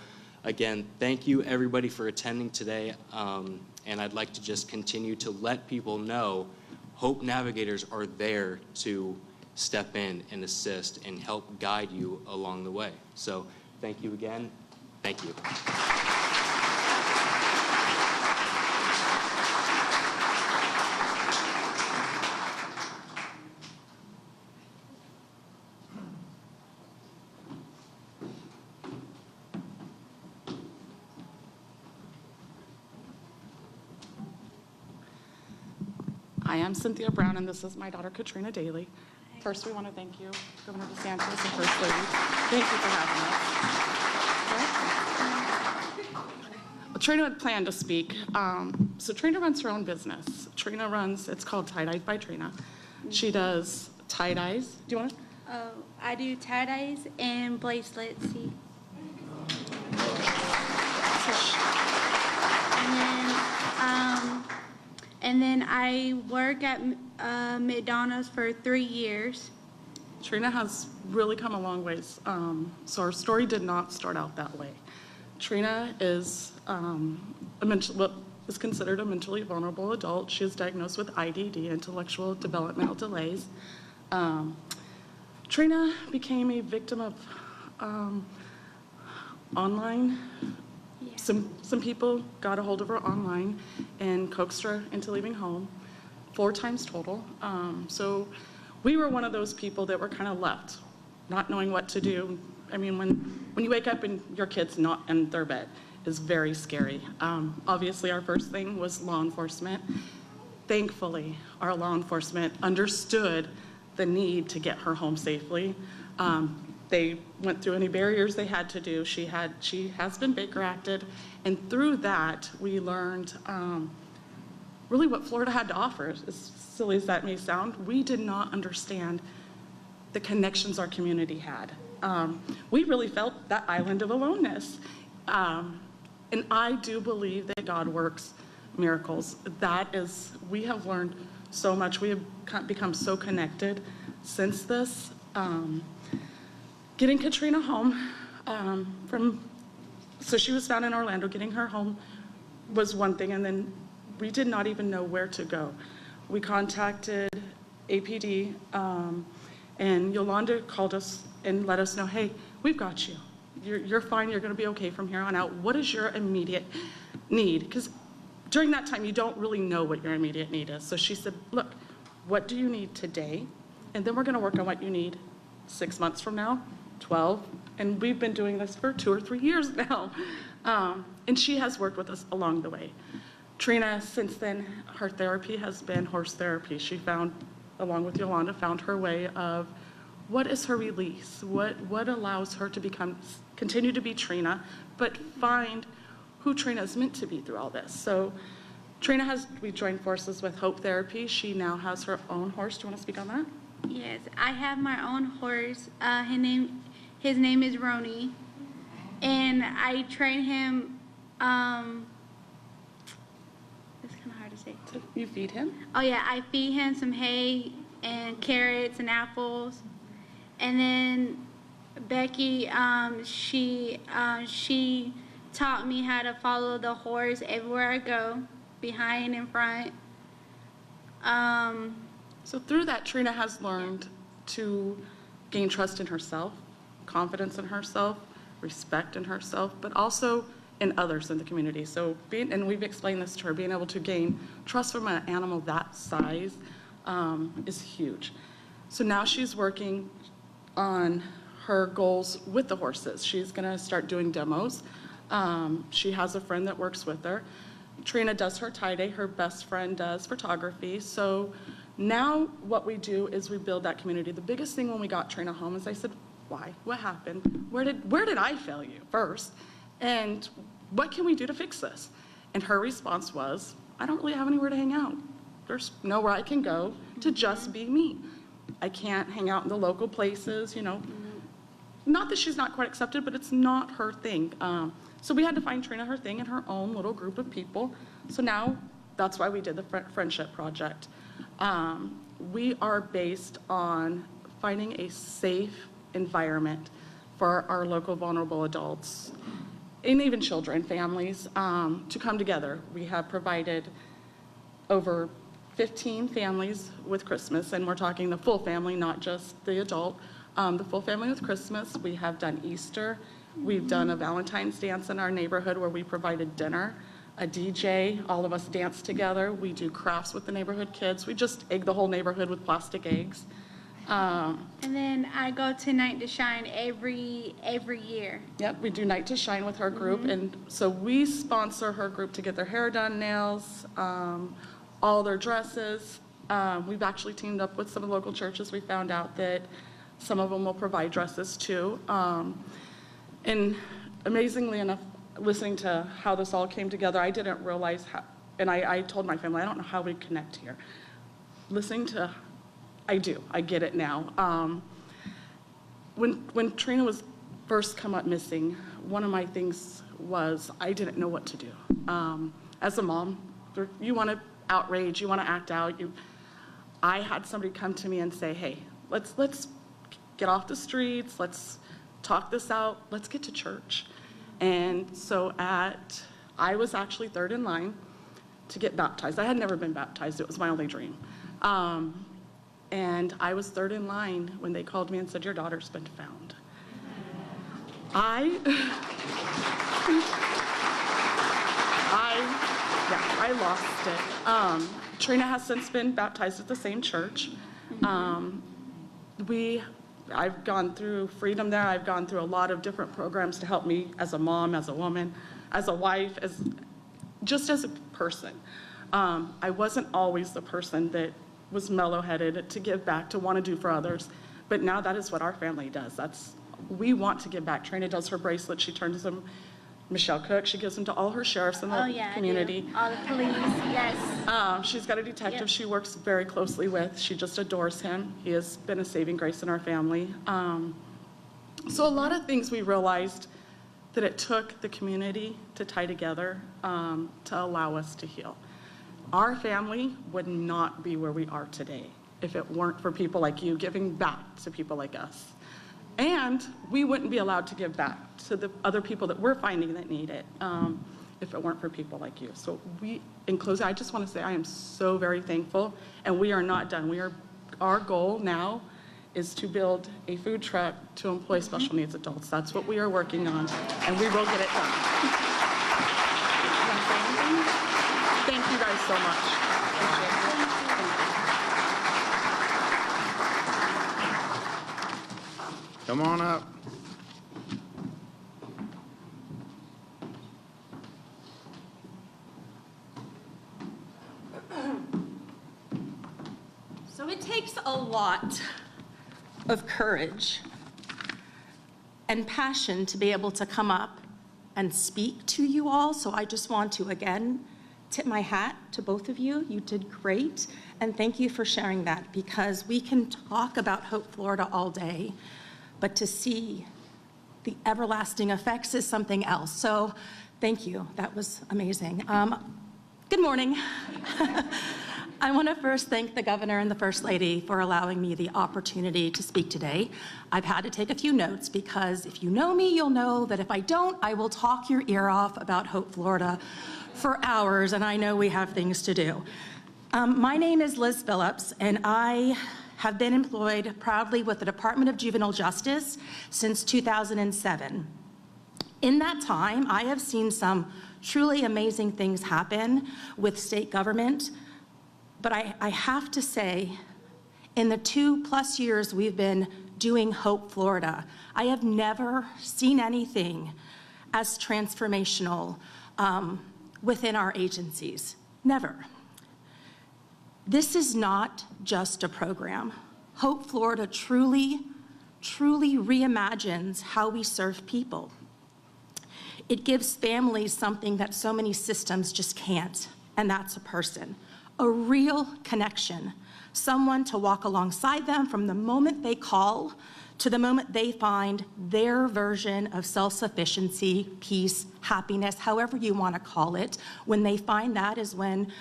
again, thank you everybody for attending today. And I'd like to just continue to let people know Hope Navigators are there to step in and assist and help guide you along the way. So thank you again. Thank you. Hi, I'm Cynthia Brown, and this is my daughter, Katrina Daly. First, we want to thank you, Governor DeSantis and First Lady. Thank you for having us. Trina had planned to speak. So Trina runs her own business. Trina runs, it's called Tie-Dyes by Trina. She does tie-dyes. Do you want to? I do tie-dyes and bracelets. See? And then I work at McDonald's for 3 years. Trina has really come a long ways. So our story did not start out that way. Trina is what is considered a mentally vulnerable adult. She is diagnosed with IDD, intellectual developmental delays. Trina became a victim of online. Yeah. Some people got a hold of her online and coaxed her into leaving home 4 times total. So we were one of those people that were kind of left, not knowing what to do. I mean, when you wake up and your kid's not in their bed, is very scary. Obviously, our first thing was law enforcement. Thankfully, our law enforcement understood the need to get her home safely. They went through any barriers they had to do. She has been Baker Acted, and through that, we learned really what Florida had to offer. As silly as that may sound, we did not understand the connections our community had. We really felt that island of aloneness. And I do believe that God works miracles. We have learned so much. We have become so connected since this. Getting Katrina home so she was found in Orlando. Getting her home was one thing, and then we did not even know where to go. We contacted APD, and Yolanda called us and let us know, hey, we've got you. You're fine. You're going to be okay from here on out. What is your immediate need? Because during that time, you don't really know what your immediate need is. So she said, look, what do you need today? And then we're going to work on what you need 6 months from now, 12. And we've been doing this for 2 or 3 years now. And she has worked with us along the way. Trina, since then, her therapy has been horse therapy. She found, along with Yolanda, found her way of what is her release? What allows her to continue to be Trina, but find who Trina is meant to be through all this. So we joined forces with Hope Therapy. She now has her own horse. Do you want to speak on that? Yes, I have my own horse. His name is Roni, and I train him. It's kind of hard to say. So you feed him? Oh yeah, I feed him some hay and carrots and apples, and then Becky, she taught me how to follow the horse everywhere I go, behind and front. So through that, Trina has learned to gain trust in herself, confidence in herself, respect in herself, but also in others in the community. So and we've explained this to her, being able to gain trust from an animal that size is huge. So now she's working on her goals with the horses. She's gonna start doing demos. She has a friend that works with her. Trina does her tie-dye, her best friend does photography. So now what we do is we build that community. The biggest thing when we got Trina home is I said, why? What happened? Where did I fail you first? And what can we do to fix this? And her response was, I don't really have anywhere to hang out. There's nowhere I can go to just be me. I can't hang out in the local places, Not that she's not quite accepted, but it's not her thing. So we had to find Trina her thing in her own little group of people. So now that's why we did the Friendship Project. We are based on finding a safe environment for our local vulnerable adults and even children, families, to come together. We have provided over 15 families with Christmas, and we're talking the full family, not just the adult. The full family with Christmas. We have done Easter. We've done a Valentine's dance in our neighborhood where we provided dinner, a DJ, all of us dance together. We do crafts with the neighborhood kids. We just egg the whole neighborhood with plastic eggs. And then I go to Night to Shine every year. Yep, we do Night to Shine with her group. And so we sponsor her group to get their hair done, nails, all their dresses. We've actually teamed up with some of the local churches. We found out that some of them will provide dresses too. And amazingly enough, listening to how this all came together, I didn't realize how, and I told my family, I don't know how we connect here. Listening to, I get it now. When Trina was first come up missing, one of my things was I didn't know what to do. As a mom, you want to outrage, you want to act out. I had somebody come to me and say, hey, let's get off the streets, let's talk this out, let's get to church. And so I was actually third in line to get baptized. I had never been baptized, it was my only dream. And I was third in line when they called me and said, your daughter's been found. I lost it. Trina has since been baptized at the same church. I've gone through Freedom there. I've gone through a lot of different programs to help me as a mom, as a woman, as a wife, just as a person. I wasn't always the person that was mellow-headed to give back, to want to do for others. But now that is what our family does. we want to give back. Trina does her bracelet. She turns them, Michelle Cook, she gives them to all her sheriffs in the community. All the police, yes. She's got a detective Yep. she works very closely with. She just adores him. He has been a saving grace in our family. So a lot of things we realized that it took the community to tie together to allow us to heal. Our family would not be where we are today if it weren't for people like you giving back to people like us. And we wouldn't be allowed to give back to the other people that we're finding that need it if it weren't for people like you. So in closing, I just want to say I am so very thankful, and we are not done. Our goal now is to build a food truck to employ special needs adults. That's what we are working on, and we will get it done. Thank you guys so much. Come on up. So it takes a lot of courage and passion to be able to come up and speak to you all. So I just want to, again, tip my hat to both of you. You did great. And thank you for sharing that, because we can talk about Hope Florida all day, but to see the everlasting effects is something else. So thank you. That was amazing. Good morning. I want to first thank the governor and the first lady for allowing me the opportunity to speak today. I've had to take a few notes because if you know me, you'll know that if I don't, I will talk your ear off about Hope Florida for hours, and I know we have things to do. My name is Liz Phillips, and I have been employed proudly with the Department of Juvenile Justice since 2007. In that time, I have seen some truly amazing things happen with state government. But I have to say, in the 2+ years we've been doing Hope Florida, I have never seen anything as transformational within our agencies. Never. This is not just a program. Hope Florida truly reimagines how we serve people. It gives families something that so many systems just can't, and that's a person. A real connection, someone to walk alongside them from the moment they call to the moment they find their version of self-sufficiency, peace, happiness, however you want to call it. When they find that is when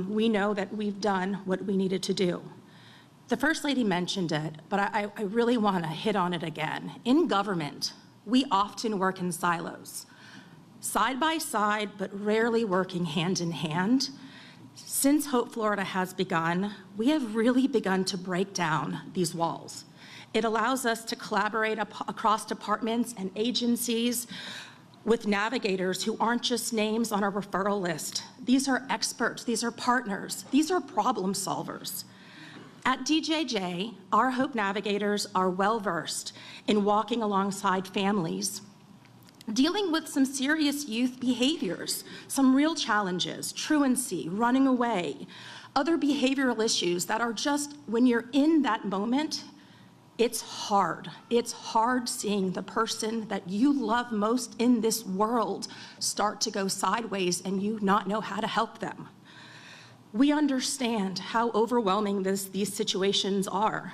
we know that we've done what we needed to do. The First Lady mentioned it, but I really want to hit on it again. In government, we often work in silos, side by side, but rarely working hand in hand. Since Hope Florida has begun, we have really begun to break down these walls. It allows us to collaborate across departments and agencies with navigators who aren't just names on a referral list. These are experts, these are partners, these are problem solvers. At DJJ, our Hope Navigators are well-versed in walking alongside families, dealing with some serious youth behaviors, some real challenges, truancy, running away, other behavioral issues that are just, when you're in that moment, it's hard. It's hard seeing the person that you love most in this world start to go sideways and you not know how to help them. We understand how overwhelming these situations are.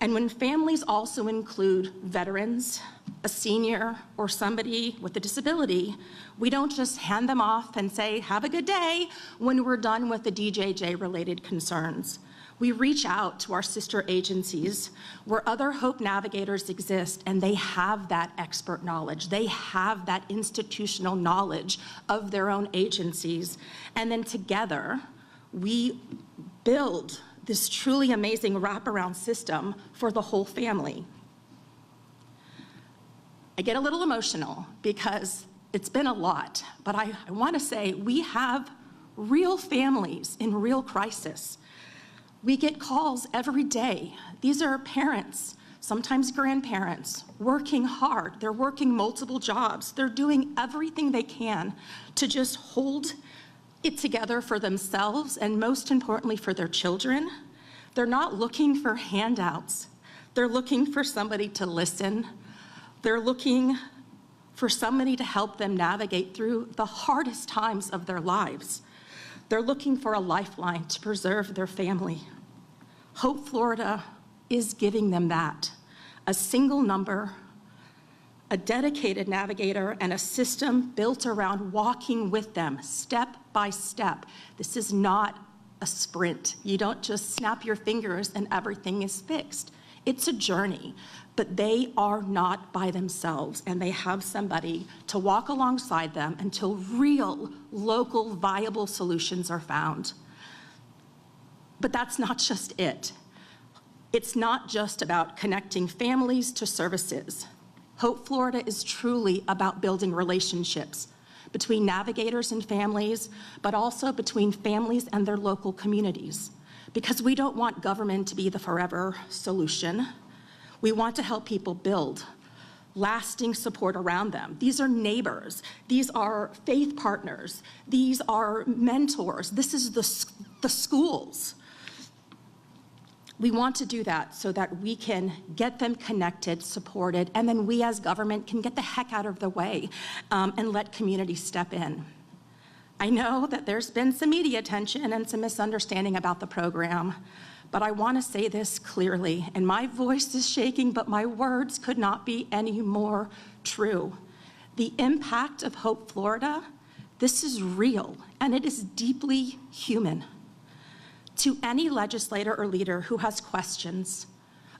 And when families also include veterans, a senior, or somebody with a disability, we don't just hand them off and say, have a good day, when we're done with the DJJ-related concerns. We reach out to our sister agencies where other Hope Navigators exist, and they have that expert knowledge. They have that institutional knowledge of their own agencies. And then together, we build this truly amazing wraparound system for the whole family. I get a little emotional because it's been a lot, but I want to say we have real families in real crisis. We get calls every day. These are parents, sometimes grandparents, working hard. They're working multiple jobs. They're doing everything they can to just hold it together for themselves and most importantly for their children. They're not looking for handouts. They're looking for somebody to listen, They're looking for somebody to help them navigate through the hardest times of their lives. They're looking for a lifeline to preserve their family. Hope Florida is giving them that. A single number, a dedicated navigator, and a system built around walking with them step by step. This is not a sprint. You don't just snap your fingers and everything is fixed. It's a journey, but they are not by themselves, and they have somebody to walk alongside them until real, local, viable solutions are found. But that's not just it. It's not just about connecting families to services. Hope Florida is truly about building relationships between navigators and families, but also between families and their local communities. Because we don't want government to be the forever solution. We want to help people build lasting support around them. These are neighbors. These are faith partners. These are mentors. This is the schools. We want to do that so that we can get them connected, supported, and then we as government can get the heck out of the way and let community step in. I know that there's been some media attention and some misunderstanding about the program, but I want to say this clearly, and my voice is shaking, but my words could not be any more true. The impact of Hope Florida, this is real, and it is deeply human. To any legislator or leader who has questions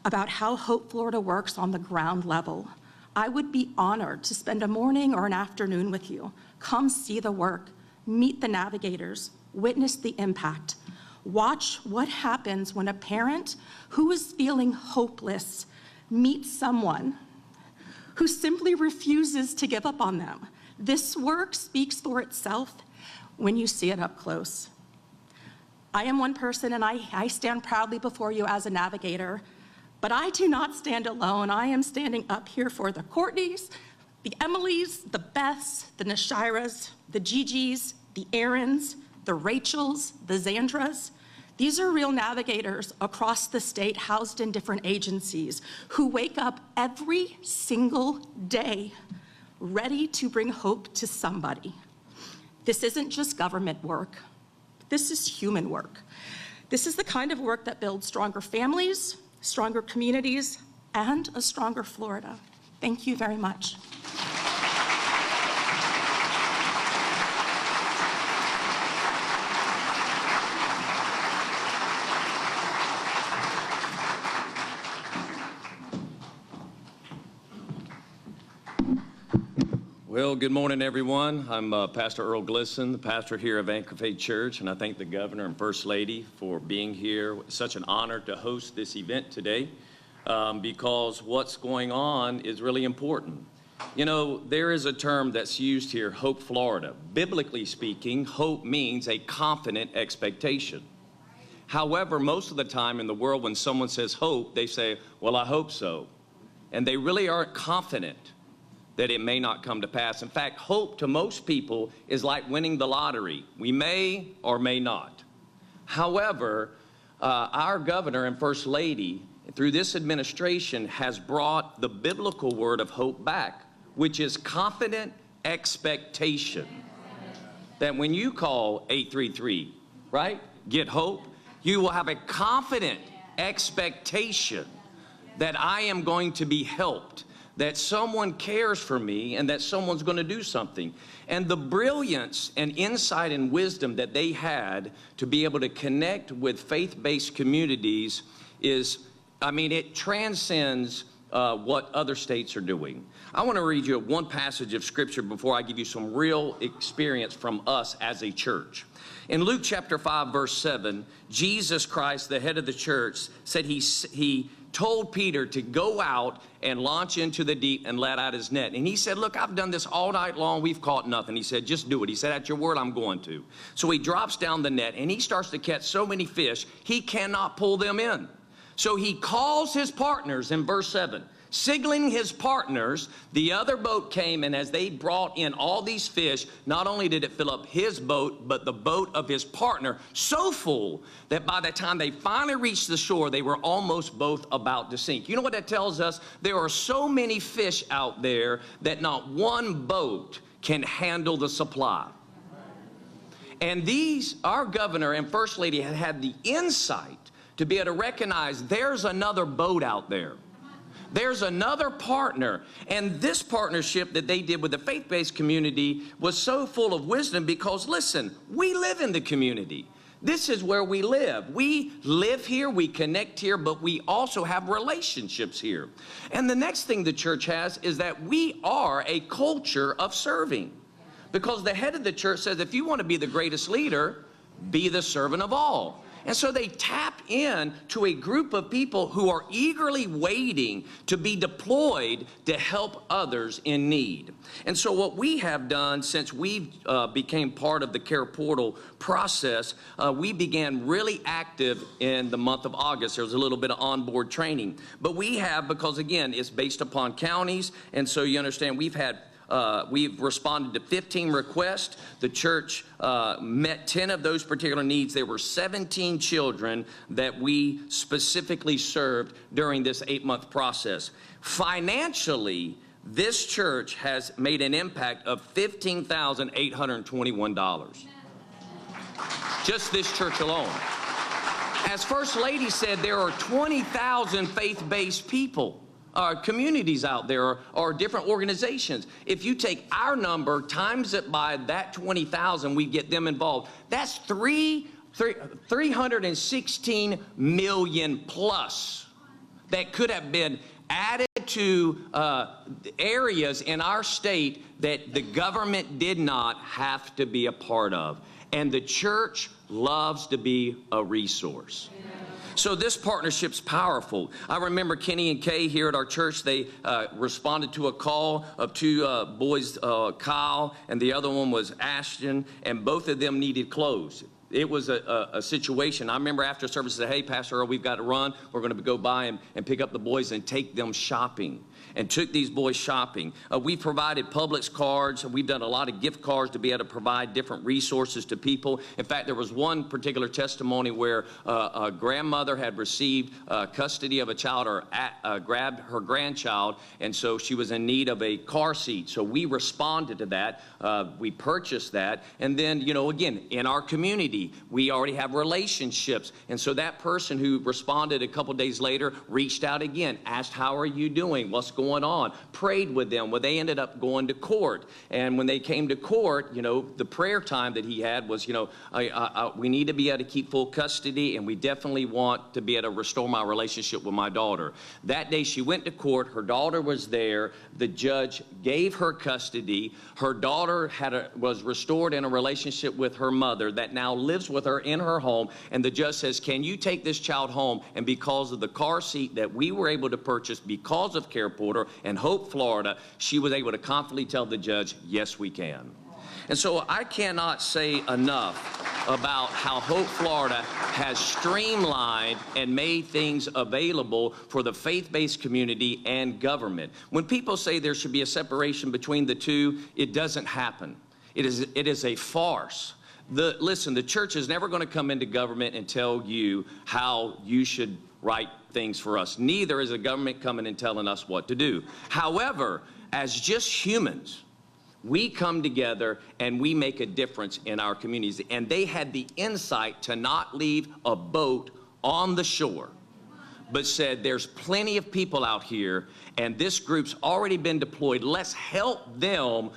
about how Hope Florida works on the ground level, I would be honored to spend a morning or an afternoon with you. Come see the work, meet the navigators, witness the impact. Watch what happens when a parent who is feeling hopeless meets someone who simply refuses to give up on them. This work speaks for itself when you see it up close. I am one person, and I stand proudly before you as a navigator, but I do not stand alone. I am standing up here for the Courtneys, the Emilys, the Beths, the Nashiras, the Gigis, the Aarons, the Rachels, the Zandras. These are real navigators across the state, housed in different agencies, who wake up every single day ready to bring hope to somebody. This isn't just government work. This is human work. This is the kind of work that builds stronger families, stronger communities, and a stronger Florida. Thank you very much. Well, good morning, everyone. I'm Pastor Earl Glisson, the pastor here of Anchor Faith Church, and I thank the Governor and First Lady for being here. It's such an honor to host this event today because what's going on is really important. You know, there is a term that's used here, Hope Florida. Biblically speaking, hope means a confident expectation. However, most of the time in the world when someone says hope, they say, well, I hope so. And they really aren't confident that it may not come to pass. In fact, hope to most people is like winning the lottery. We may or may not. However, our governor and first lady, through this administration, has brought the biblical word of hope back, which is confident expectation. That when you call 833, right, get hope, you will have a confident expectation that I am going to be helped, that someone cares for me, and that someone's going to do something. And the brilliance and insight and wisdom that they had to be able to connect with faith-based communities is, I mean, it transcends what other states are doing. I want to read you one passage of Scripture before I give you some real experience from us as a church. In Luke chapter 5, verse 7, Jesus Christ, the head of the church, said he told Peter to go out and launch into the deep and let out his net. And he said, look, I've done this all night long. We've caught nothing. He said, just do it. He said, at your word, I'm going to. So he drops down the net and he starts to catch so many fish, he cannot pull them in. So he calls his partners in verse 7, signaling his partners. The other boat came, and as they brought in all these fish, not only did it fill up his boat, but the boat of his partner, so full that by the time they finally reached the shore, they were almost both about to sink. You know what that tells us? There are so many fish out there that not one boat can handle the supply. And our governor and first lady had the insight to be able to recognize there's another boat out there. There's another partner. And this partnership that they did with the faith-based community was so full of wisdom because, listen, we live in the community. This is where we live. We live here, we connect here, but we also have relationships here. And the next thing the church has is that we are a culture of serving. Because the head of the church says, if you want to be the greatest leader, be the servant of all. And so they tap in to a group of people who are eagerly waiting to be deployed to help others in need. And so what we have done since we became part of the Care Portal process, we began really active in the month of August. There was a little bit of onboard training. But we have, because again, it's based upon counties, and so you understand we've responded to 15 requests. The church met 10 of those particular needs. There were 17 children that we specifically served during this 8-month process. Financially, this church has made an impact of $15,821. Just this church alone. As First Lady said, there are 20,000 faith-based people. Communities out there or different organizations. If you take our number, times it by that 20,000, we get them involved. That's 316 million plus that could have been added to areas in our state that the government did not have to be a part of. And the church loves to be a resource. So this partnership's powerful. I remember Kenny and Kay here at our church, they responded to a call of two boys, Kyle, and the other one was Ashton, and both of them needed clothes. It was a situation. I remember after service, I said, hey, Pastor Earl, we've got to run. We're going to go by and pick up the boys and take them shopping. And took these boys shopping. We provided Publix cards. We've done a lot of gift cards to be able to provide different resources to people. In fact, there was one particular testimony where a grandmother had received custody of a child or grabbed her grandchild, and so she was in need of a car seat. So we responded to that. We purchased that. And then, you know, again, in our community, we already have relationships. And so that person who responded a couple days later reached out again, asked, how are you doing? What's going on? Prayed with them. Well, they ended up going to court. And when they came to court, you know, the prayer time that he had was, you know, we need to be able to keep full custody, and we definitely want to be able to restore my relationship with my daughter. That day she went to court. Her daughter was there. The judge gave her custody. Her daughter was restored in a relationship with her mother that now lives with her in her home. And the judge says, can you take this child home? And because of the car seat that we were able to purchase because of Care Portal and Hope, Florida, she was able to confidently tell the judge, yes, we can. And so I cannot say enough about how Hope, Florida has streamlined and made things available for the faith-based community and government. When people say there should be a separation between the two, it doesn't happen. It is a farce. Listen, the church is never going to come into government and tell you how you should write things for us. Neither is the government coming and telling us what to do. However, as just humans, we come together and we make a difference in our communities. And they had the insight to not leave a boat on the shore, but said there's plenty of people out here and this group's already been deployed. Let's help them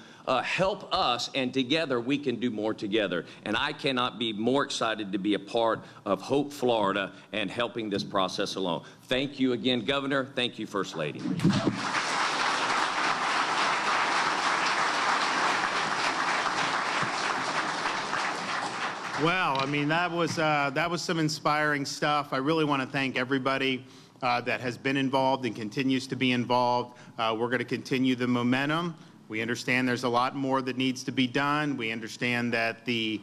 help us, and together we can do more together. And I cannot be more excited to be a part of Hope, Florida, and helping this process along. Thank you again, Governor. Thank you, First Lady. Well, I mean, that was some inspiring stuff. I really want to thank everybody that has been involved and continues to be involved. We're going to continue the momentum. We understand there's a lot more that needs to be done. We understand that the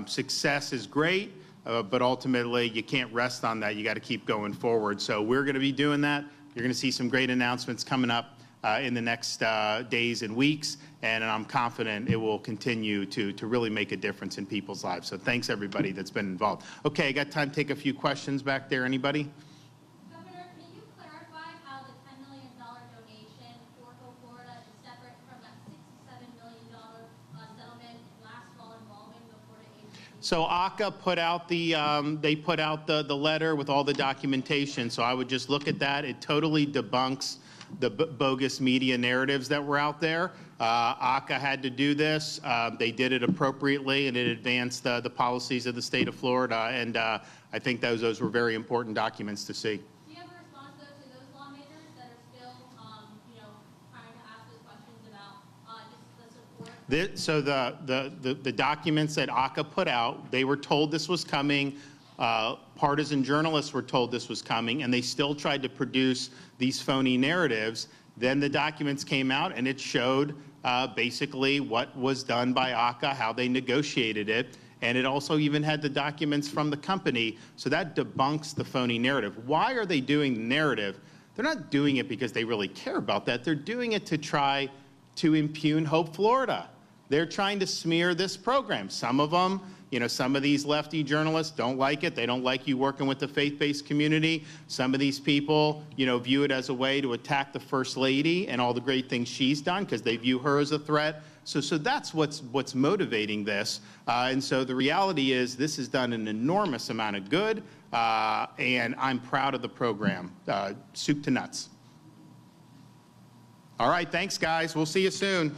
success is great, but ultimately you can't rest on that. You got to keep going forward. So we're going to be doing that. You're going to see some great announcements coming up in the next days and weeks, and I'm confident it will continue to really make a difference in people's lives. So thanks, everybody that's been involved. Okay, I got time to take a few questions back there. Anybody? Governor, can you clarify how the $10 million donation for Florida is separate from that $67 million settlement last fall involving the Florida agency? So ACA put out the letter with all the documentation. So I would just look at that. It totally debunks the bogus media narratives that were out there. ACA had to do this. They did it appropriately, and it advanced the policies of the state of Florida. And I think those were very important documents to see. Do you have a response, though, to those lawmakers that are still, trying to ask those questions about just the support? So the documents that ACA put out, they were told this was coming. Partisan journalists were told this was coming, and they still tried to produce these phony narratives. Then the documents came out, and it showed basically what was done by ACA, how they negotiated it, and it also even had the documents from the company. So that debunks the phony narrative. Why are they doing the narrative? They're not doing it because they really care about that. They're doing it to try to impugn Hope Florida. They're trying to smear this program. Some of them, some of these lefty journalists don't like it. They don't like you working with the faith-based community. Some of these people, view it as a way to attack the First Lady and all the great things she's done because they view her as a threat. So that's what's motivating this. And so the reality is this has done an enormous amount of good, and I'm proud of the program, soup to nuts. All right, thanks, guys. We'll see you soon.